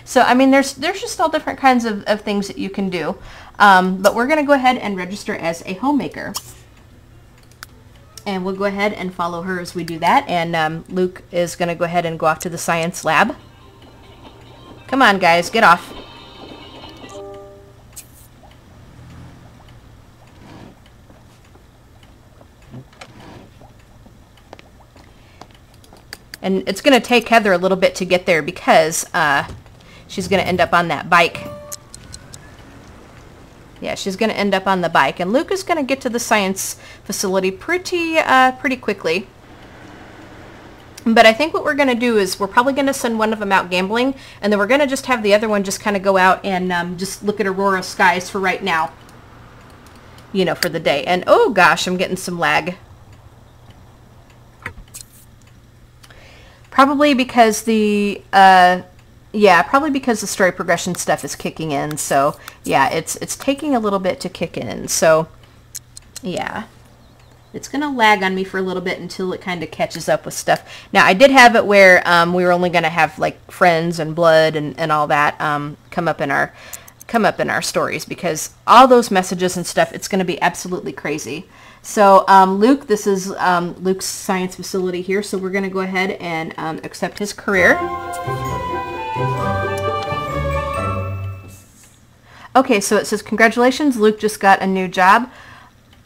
So, I mean, there's just all different kinds of things that you can do. But we're going to go ahead and register as a homemaker. And we'll go ahead and follow her as we do that. And Luke is going to go ahead and go off to the science lab. Come on, guys, get off. And it's going to take Heather a little bit to get there because she's going to end up on that bike. Yeah, she's going to end up on the bike. And Luke is going to get to the science facility pretty quickly. But I think what we're going to do is we're probably going to send one of them out gambling. And then we're going to just have the other one just kind of go out and just look at Aurora Skies for right now. You know, for the day. And oh gosh, I'm getting some lag. Probably because the, probably because the story progression stuff is kicking in. So, yeah, it's taking a little bit to kick in. So, yeah, it's going to lag on me for a little bit until it kind of catches up with stuff. Now, I did have it where we were only going to have, like, friends and blood and all that come up in our stories because all those messages and stuff, it's going to be absolutely crazy. So, Luke, this is Luke's science facility here, so we're going to go ahead and accept his career. Okay, so it says, congratulations, Luke just got a new job.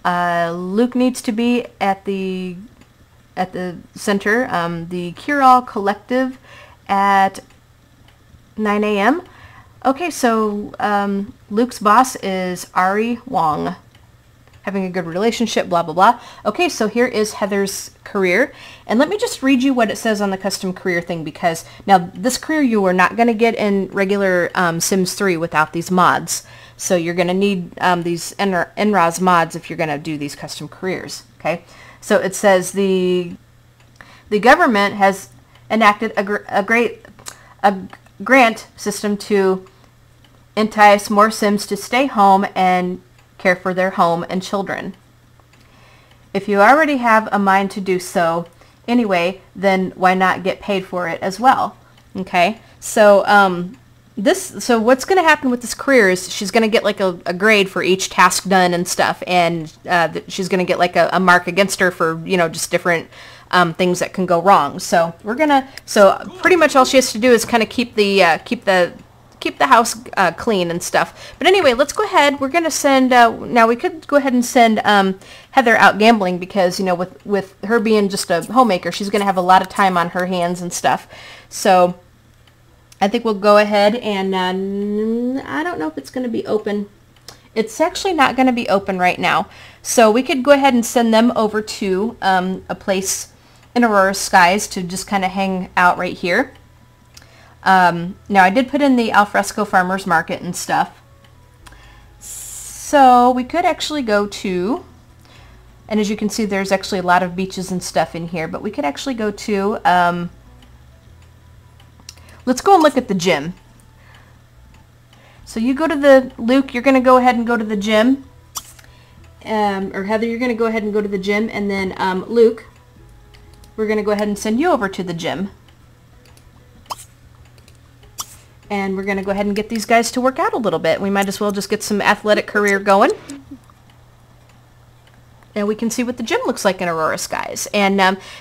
Luke needs to be at the center, the Cure-All Collective at 9 a.m. Okay, so Luke's boss is Ari Wong. Having a good relationship, blah, blah, blah. Okay, so here is Heather's career. And let me just read you what it says on the custom career thing because now this career you are not going to get in regular Sims 3 without these mods. So you're going to need these NROS mods if you're going to do these custom careers. Okay, so it says the government has enacted a grant system to entice more Sims to stay home and care for their home and children. If you already have a mind to do so anyway, then why not get paid for it as well? Okay, so so what's going to happen with this career is she's going to get like a grade for each task done and stuff, and she's going to get like a mark against her for, you know, just different things that can go wrong. So so pretty much all she has to do is kind of keep the house clean and stuff. But anyway, let's go ahead. We're going to send, now we could go ahead and send Heather out gambling because, you know, with her being just a homemaker, she's going to have a lot of time on her hands and stuff. So I think we'll go ahead and, I don't know if it's going to be open. It's actually not going to be open right now. So we could go ahead and send them over to a place in Aurora Skies to just kind of hang out right here. Now I did put in the alfresco farmers market and stuff, so we could actually go to, and as you can see there's actually a lot of beaches and stuff in here, but we could actually go to, let's go and look at the gym. So you go to Luke, you're going to go ahead and go to the gym, or Heather, you're going to go ahead and go to the gym, and then Luke, we're going to go ahead and send you over to the gym. And we're going to go ahead and get these guys to work out a little bit. We might as well just get some athletic career going. And we can see what the gym looks like in Aurora Skies. And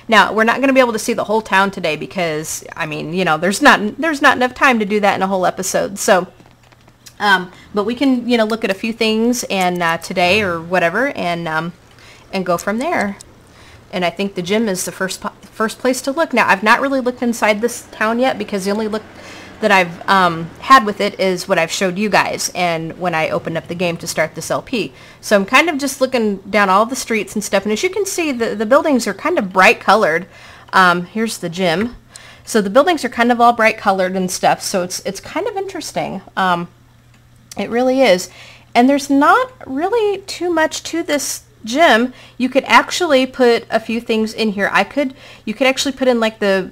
now, we're not going to be able to see the whole town today because, I mean, you know, there's not enough time to do that in a whole episode. So, but we can, you know, look at a few things and today or whatever and go from there. And I think the gym is the first place to look. Now, I've not really looked inside this town yet because the only look that I've had with it is what I've showed you guys and when I opened up the game to start this LP. So I'm kind of just looking down all the streets and stuff, and as you can see the buildings are kind of bright colored. Here's the gym. So the buildings are kind of all bright colored and stuff, so it's kind of interesting. It really is. And there's not really too much to this gym. You could actually put a few things in here. You could actually put in like the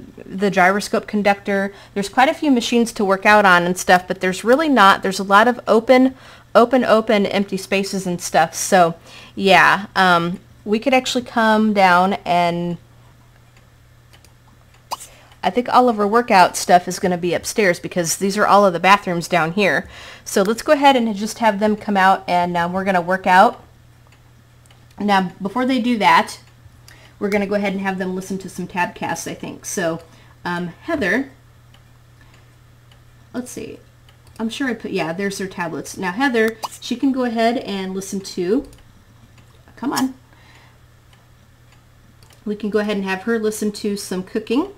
gyroscope conductor. There's quite a few machines to work out on and stuff, but there's really not. There's a lot of open empty spaces and stuff. So yeah, we could actually come down, and I think all of our workout stuff is going to be upstairs because these are all of the bathrooms down here. So let's go ahead and just have them come out, and we're going to work out. Now, before they do that, we're going to go ahead and have them listen to some tabcasts, I think. So, Heather, let's see. I'm sure I put, yeah, there's their tablets. Now Heather, she can go ahead and listen to, come on. We can go ahead and have her listen to some cooking.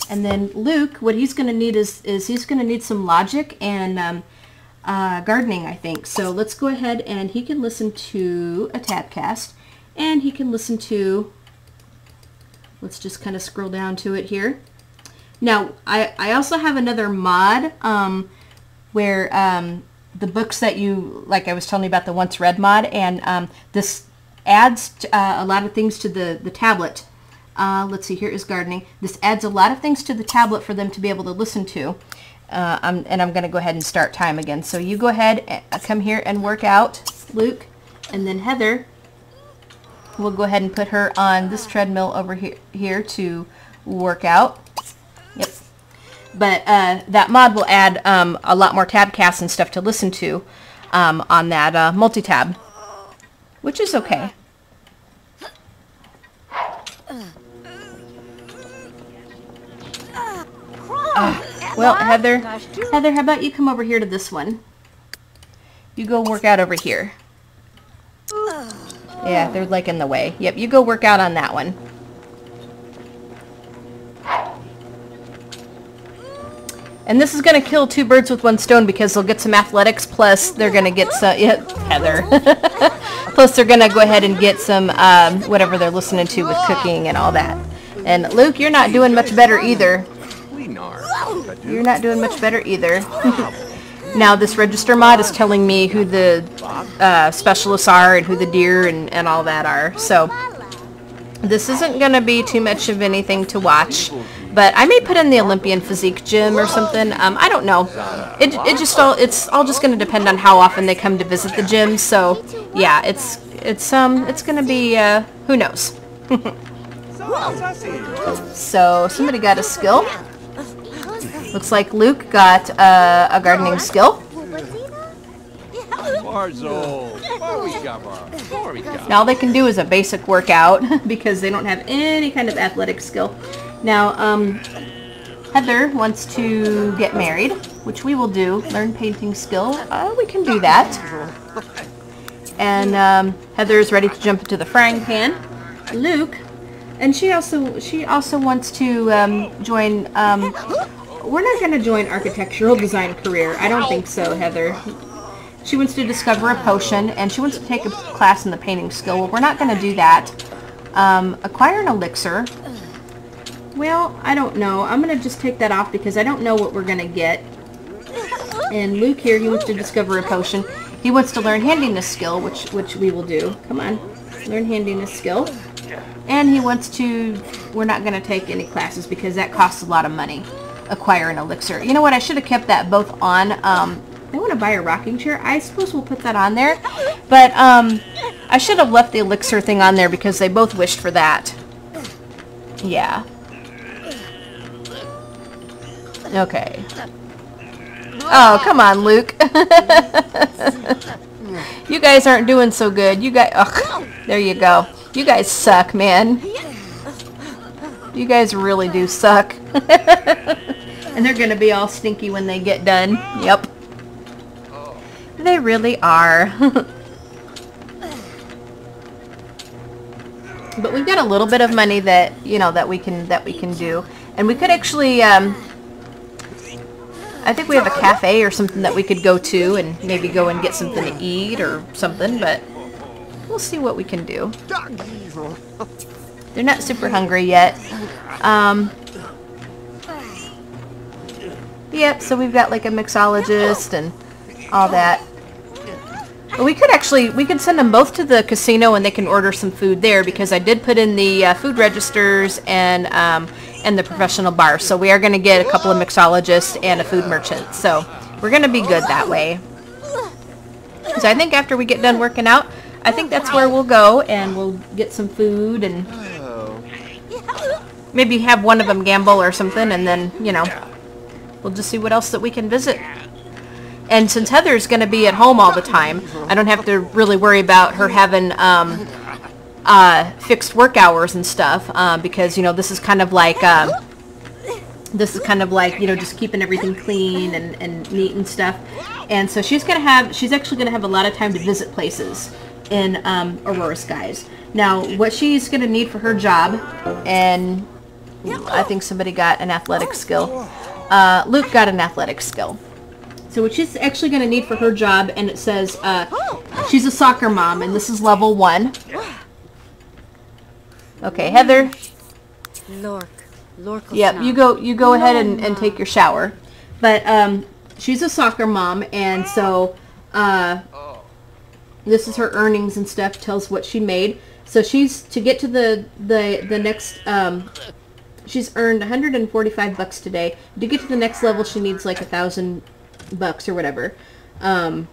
And then Luke, what he's going to need is he's going to need some logic and gardening, I think. So let's go ahead and he can listen to a tabcast. And he can listen to, let's just kind of scroll down to it here. Now, I also have another mod where the books that you, like I was telling you about the Once Read mod, and this adds a lot of things to the tablet. Let's see, here is gardening. This adds a lot of things to the tablet for them to be able to listen to. And I'm going to go ahead and start time again. So you go ahead and come here and work out, Luke, and then Heather, we'll go ahead and put her on this treadmill over here to work out. Yep. But that mod will add a lot more tabcasts and stuff to listen to on that multi-tab, which is okay. Well, Heather, how about you come over here to this one? You go work out over here. Yeah, they're like in the way. Yep, you go work out on that one. And this is going to kill two birds with one stone because they'll get some athletics, plus they're going to get some, yeah, Heather. Plus they're going to go ahead and get some whatever they're listening to with cooking and all that. And Luke, you're not doing much better either. You're not doing much better either. Now this register mod is telling me who the specialists are and who the deer and all that are. So this isn't going to be too much of anything to watch. But I may put in the Olympian Physique gym or something. I don't know. It's all just going to depend on how often they come to visit the gym. So yeah, it's going to be who knows. So somebody got a skill. Looks like Luke got a gardening skill. Now all they can do is a basic workout because they don't have any kind of athletic skill. Now Heather wants to get married, which we will do. Learn painting skill. We can do that. And Heather is ready to jump into the frying pan. Luke, and she also wants to join. We're not going to join architectural design career. I don't think so, Heather. She wants to discover a potion, and she wants to take a class in the painting skill. Well, we're not going to do that. Acquire an elixir. Well, I don't know. I'm going to just take that off because I don't know what we're going to get. And Luke here, he wants to discover a potion. He wants to learn handiness skill, which we will do. Come on. Learn handiness skill. And he wants to... We're not going to take any classes because that costs a lot of money. Acquire an elixir. You know what? I should have kept that both on. I want to buy a rocking chair. I suppose we'll put that on there. But I should have left the elixir thing on there because they both wished for that. Yeah. Okay. Oh, come on, Luke. You guys aren't doing so good. You guys... Ugh, there you go. You guys suck, man. You guys really do suck. And they're going to be all stinky when they get done. Yep. They really are. But we've got a little bit of money that, you know, that we can do. And we could actually I think we have a cafe or something that we could go to and maybe go and get something to eat or something, but we'll see what we can do. They're not super hungry yet. Yep, so we've got like a mixologist and all that. But we could send them both to the casino and they can order some food there because I did put in the food registers and the professional bar. So we are going to get a couple of mixologists and a food merchant. So we're going to be good that way. So I think after we get done working out, I think that's where we'll go and we'll get some food and maybe have one of them gamble or something, and then, you know, we'll just see what else that we can visit. And since Heather's going to be at home all the time, I don't have to really worry about her having fixed work hours and stuff, because, you know, this is kind of like This is kind of like, you know, just keeping everything clean and neat and stuff. And so she's actually going to have a lot of time to visit places in Aurora Skies. Now, what she's going to need for her job, and I think somebody got an athletic skill. Luke got an athletic skill. So what she's actually going to need for her job, and it says she's a soccer mom, and this is level 1. Okay, Heather. Yep, you go ahead and take your shower. But she's a soccer mom, and so this is her earnings and stuff. Tells what she made. So she's to get to the next. She's earned $145 today. To get to the next level, she needs like $1,000 or whatever. And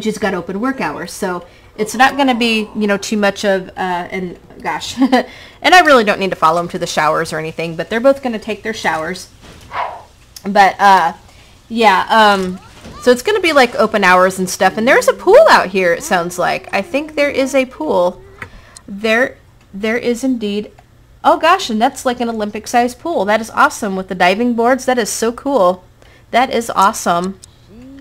she's got open work hours, so it's not going to be, you know, too much of and gosh. And I really don't need to follow them to the showers or anything, but they're both going to take their showers. But yeah, so it's going to be like open hours and stuff. And there's a pool out here, it sounds like. I think there is a pool. There is indeed. Oh gosh, and that's like an Olympic-sized pool. That is awesome with the diving boards. That is so cool. That is awesome.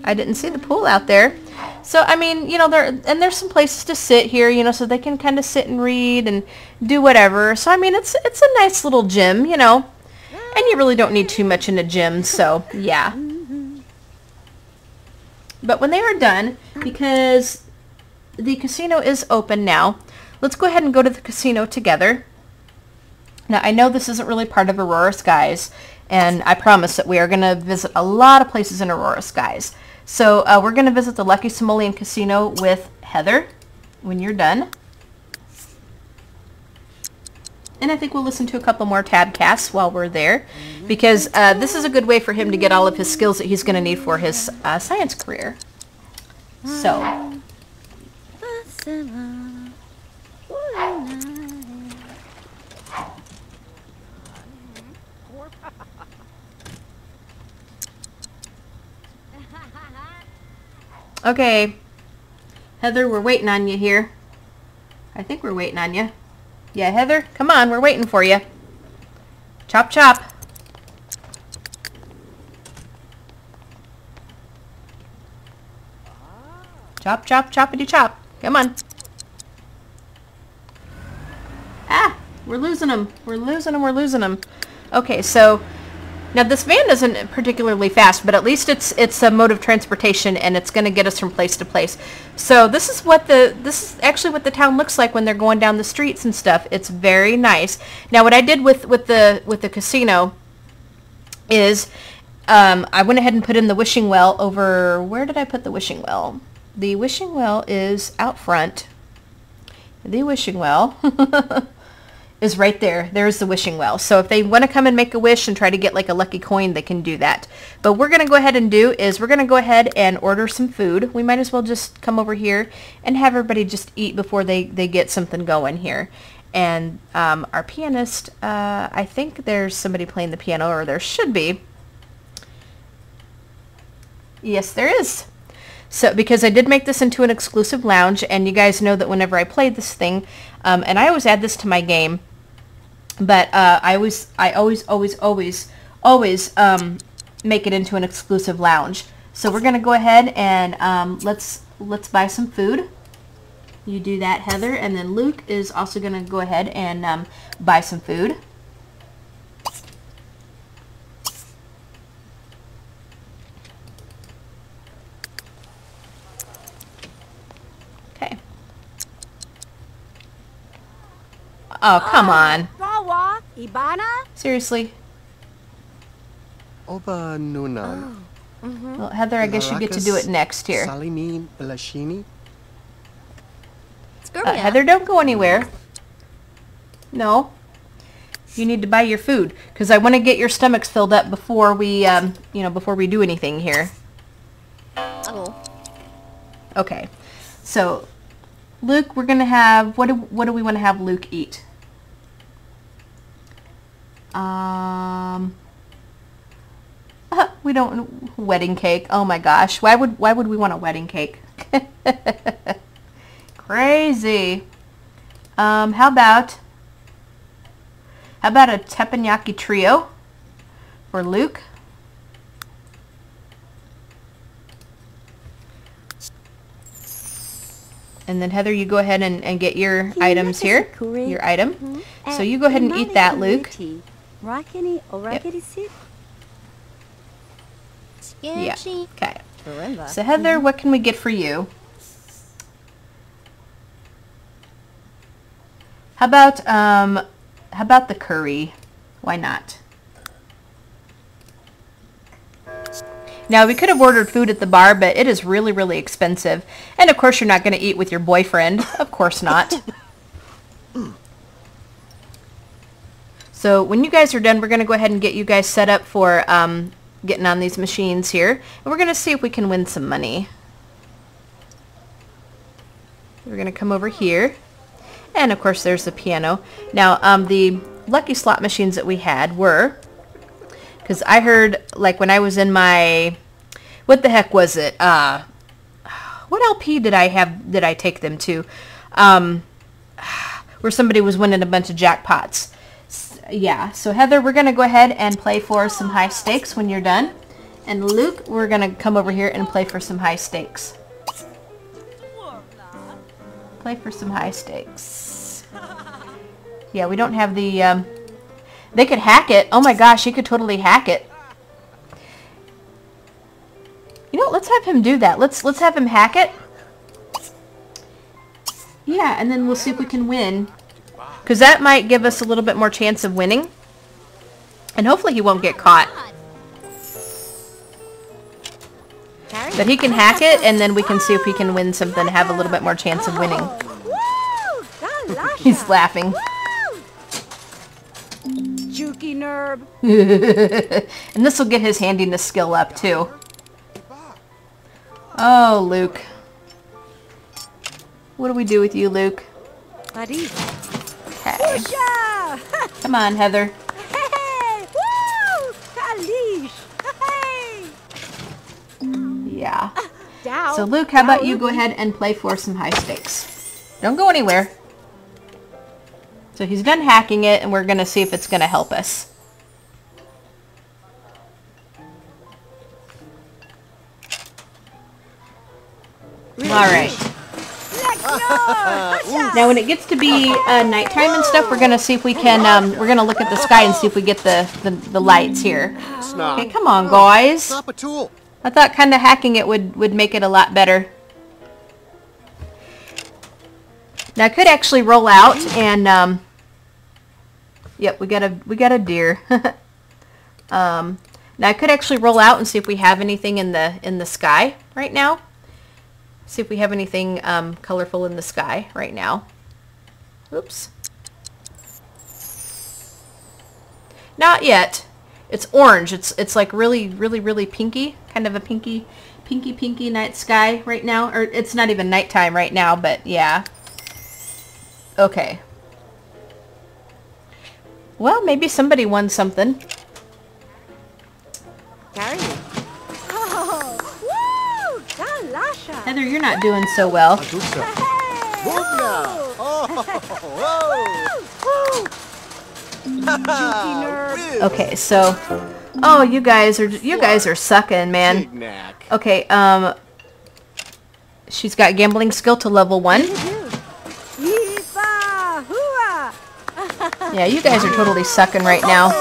I didn't see the pool out there. So, I mean, you know, there's some places to sit here, you know, so they can kind of sit and read and do whatever. So, I mean, it's a nice little gym, you know. And you really don't need too much in a gym, so, yeah. But when they are done, because the casino is open now, let's go ahead and go to the casino together. Now, I know this isn't really part of Aurora Skies, and I promise that we are going to visit a lot of places in Aurora Skies. So we're going to visit the Lucky Simoleon Casino with Heather when you're done. And I think we'll listen to a couple more tabcasts while we're there, because this is a good way for him to get all of his skills that he's going to need for his science career. So. Okay, Heather, we're waiting on you here. I think we're waiting on you. Yeah, Heather, come on, we're waiting for you. Chop, chop. Chop, chop, choppity chop. Come on. Ah, we're losing them. We're losing them. We're losing them. Okay, so now this van isn't particularly fast, but at least it's a mode of transportation, and it's going to get us from place to place. So this is actually what the town looks like when they're going down the streets and stuff. It's very nice. Now what I did with the casino is I went ahead and put in the wishing well over. Where did I put the wishing well? The wishing well is out front. The wishing well is right there. There's the wishing well. So if they want to come and make a wish and try to get like a lucky coin, they can do that. But what we're going to go ahead and do is we're going to go ahead and order some food. We might as well just come over here and have everybody just eat before they get something going here. And our pianist, I think there's somebody playing the piano, or there should be. Yes, there is. So, because I did make this into an exclusive lounge, and you guys know that whenever I play this thing, and I always add this to my game, but I always make it into an exclusive lounge. So we're gonna go ahead and let's buy some food. You do that, Heather, and then Luke is also gonna go ahead and buy some food. Oh, come on. Seriously? Oba Nunan. Well, Heather, I guess you get to do it next here. Heather, don't go anywhere. No. You need to buy your food, because I want to get your stomachs filled up before we, before we do anything here. Okay. So, Luke, we're going to have, what do we want to have Luke eat? We don't, wedding cake. Oh my gosh. Why would we want a wedding cake? Crazy. How about a teppanyaki trio? or Luke. And then Heather, you go ahead and get your items here, your item. So you go ahead and eat that, Luke. Yep. Yeah. Okay. So Heather, what can we get for you? How about the curry? Why not? Now, we could have ordered food at the bar, but it is really, really expensive. And of course, you're not going to eat with your boyfriend. Of course not. So when you guys are done, we're going to go ahead and get you guys set up for getting on these machines here. And we're going to see if we can win some money. We're going to come over here. And of course, there's the piano. Now, the lucky slot machines that we had were... Because I heard, like, when I was in my, what the heck was it? What LP did I take them to? Where somebody was winning a bunch of jackpots. Yeah, so Heather, we're going to go ahead and play for some high stakes when you're done. And Luke, we're going to come over here and play for some high stakes. Play for some high stakes. Yeah, we don't have the... They could hack it. Oh my gosh, he could totally hack it. You know, let's have him do that. Let's have him hack it. Yeah, and then we'll see if we can win. Because that might give us a little bit more chance of winning. And hopefully he won't get caught. But he can hack it, and then we can see if we can win something and have a little bit more chance of winning. He's laughing. Jukey nerb. And this will get his handiness skill up too. Oh, Luke. What do we do with you, Luke? Okay. Come on, Heather. Hey! Woo! Kalish! Hey! Yeah. So Luke, how about you go ahead and play for some high stakes? Don't go anywhere. So he's done hacking it, and we're going to see if it's going to help us. Alright. Now when it gets to be nighttime and stuff, we're going to see if we can, we're going to look at the sky and see if we get the lights here. Okay, come on, guys. I thought kind of hacking it would make it a lot better. Now I could actually roll out and... Yep, we got a deer. Now I could actually roll out and see if we have anything in the sky right now. See if we have anything colorful in the sky right now. Oops. Not yet. It's orange. It's like really pinky, kind of a pinky night sky right now. Or it's not even nighttime right now, but yeah. Okay. Well, maybe somebody won something. Heather, you're not doing so well. Okay, so oh, you guys are sucking, man. Okay, she's got gambling skill to level 1. Yeah, you guys are totally sucking right now.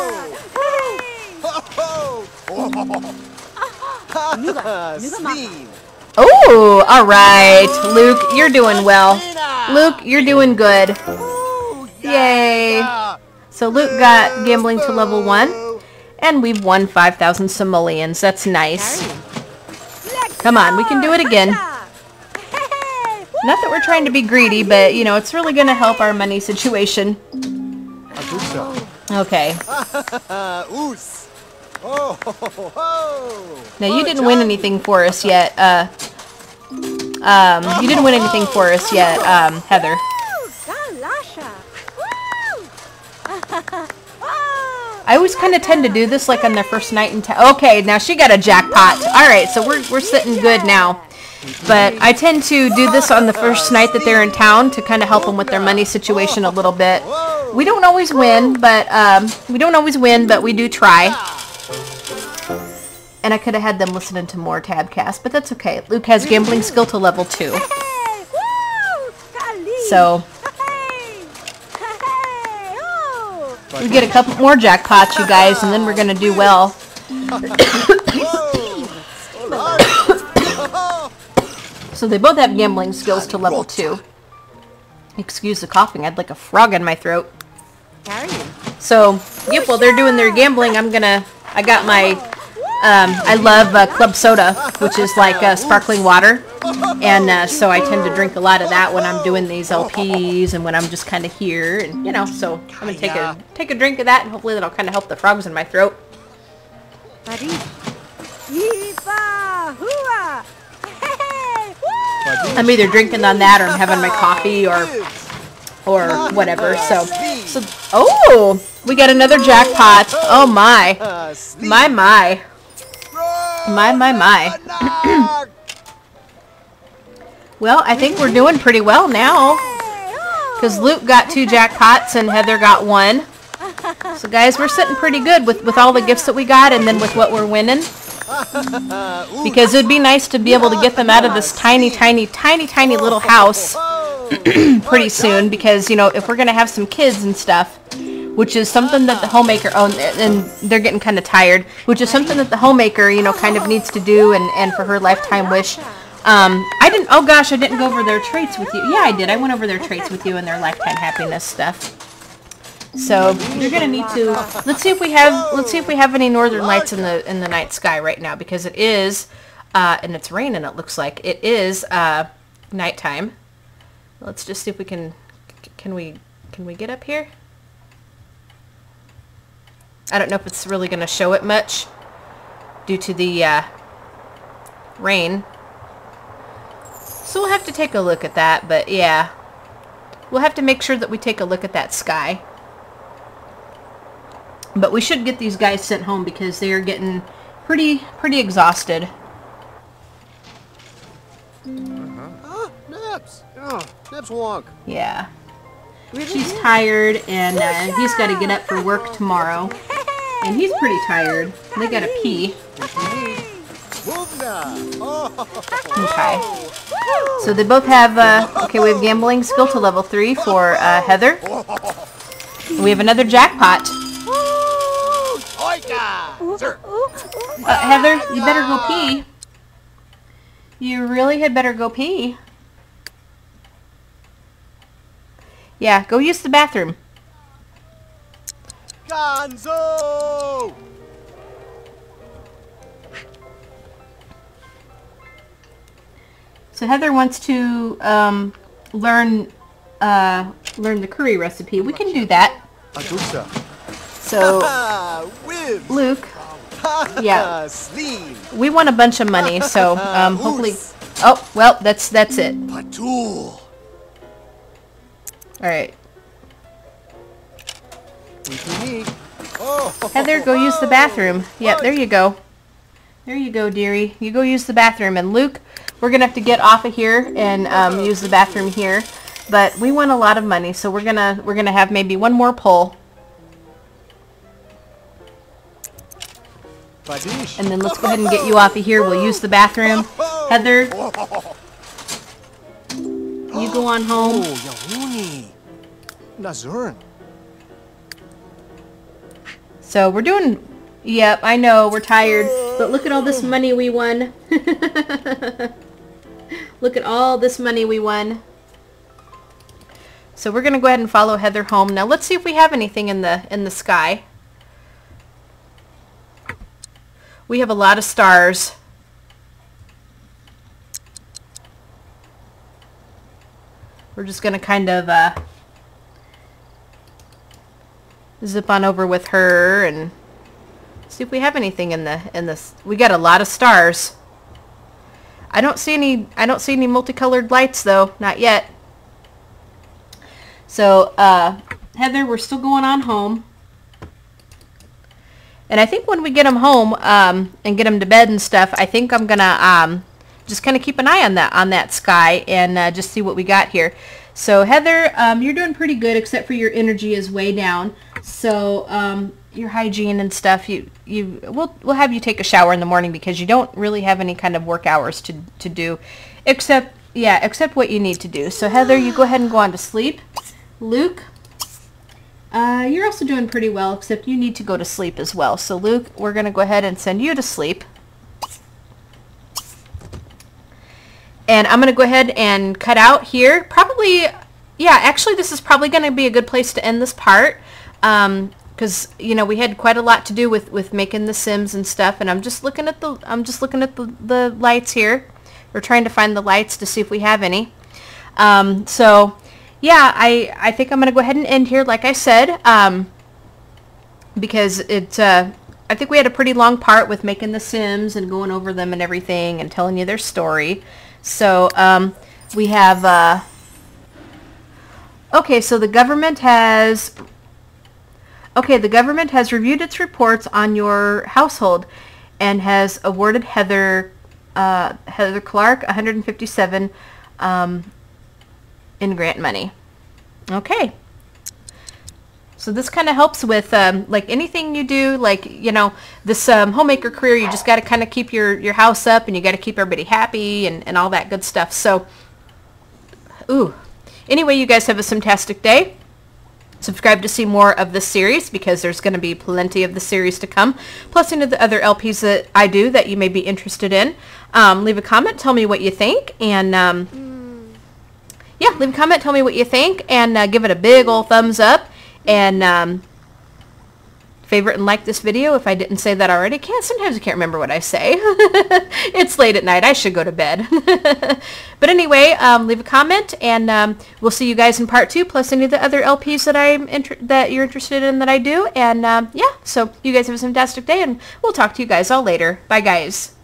Oh, all right. Luke, you're doing well. Luke, you're doing good. Yay. So Luke got gambling to level 1, and we've won 5,000 simoleons. That's nice. Come on, we can do it again. Not that we're trying to be greedy, but, you know, it's really going to help our money situation. Okay. Now, you didn't win anything for us yet. You didn't win anything for us yet, Heather. I always kind of tend to do this like on their first night in town. Okay, now she got a jackpot. All right, so we're sitting good now. But I tend to do this on the first night that they're in town to kind of help them with their money situation a little bit. We don't always win, but we do try. And I could have had them listening to more Tabcast, but that's okay. Luke has gambling skill to level 2. Hey, woo! Kalish. So Hey, hey, oh. we get a couple more jackpots, you guys, and then we're going to do well. So they both have gambling skills to level 2. Excuse the coughing. I'd like a frog in my throat. So, yep, while they're doing their gambling, I got my, I love Club Soda, which is like sparkling water. And so I tend to drink a lot of that when I'm doing these LPs and when I'm just kind of here. And, you know, so I'm going to take a drink of that, and hopefully that'll kind of help the frogs in my throat. I'm either drinking on that or I'm having my coffee or whatever. So oh, we got another jackpot. Oh my. My. Well, I think we're doing pretty well now, because Luke got 2 jackpots and Heather got 1. So guys, we're sitting pretty good with all the gifts that we got, and then with what we're winning. Because it would be nice to be able to get them out of this tiny little house pretty soon, because, you know, if we're going to have some kids and stuff, which is something that the Homemaker owns, and they're getting kind of tired, which is something that the Homemaker, you know, kind of needs to do, and for her lifetime wish. Oh gosh, I didn't go over their traits with you. Yeah, I did. I went over their traits with you and their lifetime happiness stuff. So you're gonna need to let's see if we have any northern lights in the night sky right now, because it is and it's raining. It looks like it is nighttime. Let's just see if we can we get up here. I don't know if it's really gonna show it much due to the rain. So we'll have to take a look at that, but yeah, we'll have to make sure that we take a look at that sky. But we should get these guys sent home because they are getting pretty exhausted. Naps. Oh, Naps wonk. Yeah. She's tired, and he's got to get up for work tomorrow. And he's pretty tired. They got to pee. Okay. So they both have, okay, we have gambling skill to level 3 for Heather. We have another jackpot. Heather, you better go pee. You really had better go pee. Yeah, go use the bathroom. Gonzo! So Heather wants to learn the curry recipe. We can do that. So Luke, yeah, we won a bunch of money. So hopefully, oh well, that's it. All right. Heather, go use the bathroom. Yep, there you go. There you go, dearie. You go use the bathroom. And Luke, we're gonna have to get off of here and use the bathroom here. But we won a lot of money, so we're gonna have maybe one more pull. And then let's go ahead and get you off of here. We'll use the bathroom. Heather, you go on home. So we're doing, yep, I know, we're tired, but look at all this money we won. Look at all this money we won. So we're going to go ahead and follow Heather home. Now let's see if we have anything in the sky. We have a lot of stars. We're just going to kind of zip on over with her and see if we have anything in this. We got a lot of stars. I don't see any multicolored lights though, not yet. So Heather, we're still going on home. And I think when we get them home and get them to bed and stuff, I think I'm gonna just kind of keep an eye on that sky and just see what we got here. So Heather, you're doing pretty good, except for your energy is way down. So your hygiene and stuff, we'll have you take a shower in the morning because you don't really have any kind of work hours to do, except what you need to do. So Heather, you go ahead and go on to sleep. Luke, you're also doing pretty well, except you need to go to sleep as well. So Luke, we're going to go ahead and send you to sleep. And I'm going to go ahead and cut out here. Probably, yeah, actually this is probably going to be a good place to end this part. Because, you know, we had quite a lot to do with making the Sims and stuff. And I'm just looking at the lights here. We're trying to find the lights to see if we have any. So, yeah, I think I'm going to go ahead and end here, like I said. Because I think we had a pretty long part with making the Sims and going over them and everything and telling you their story. So, we have, okay, so the government has reviewed its reports on your household and has awarded Heather Clarke 157 in grant money. Okay. So this kind of helps with like anything you do, like, you know, this homemaker career, you just got to kind of keep your house up and you got to keep everybody happy and all that good stuff. So, anyway, you guys have a fantastic day. Subscribe to see more of this series because there's going to be plenty of the series to come, plus any of the other LPs that I do that you may be interested in. Leave a comment, tell me what you think, and yeah, leave a comment, tell me what you think, and give it a big old thumbs up. And favorite and like this video if I didn't say that already. Sometimes I can't remember what I say. It's late at night. I should go to bed. But anyway, leave a comment, and we'll see you guys in part 2, plus any of the other LPs that you're interested in that I do. And yeah, so you guys have a fantastic day, and we'll talk to you guys all later. Bye, guys.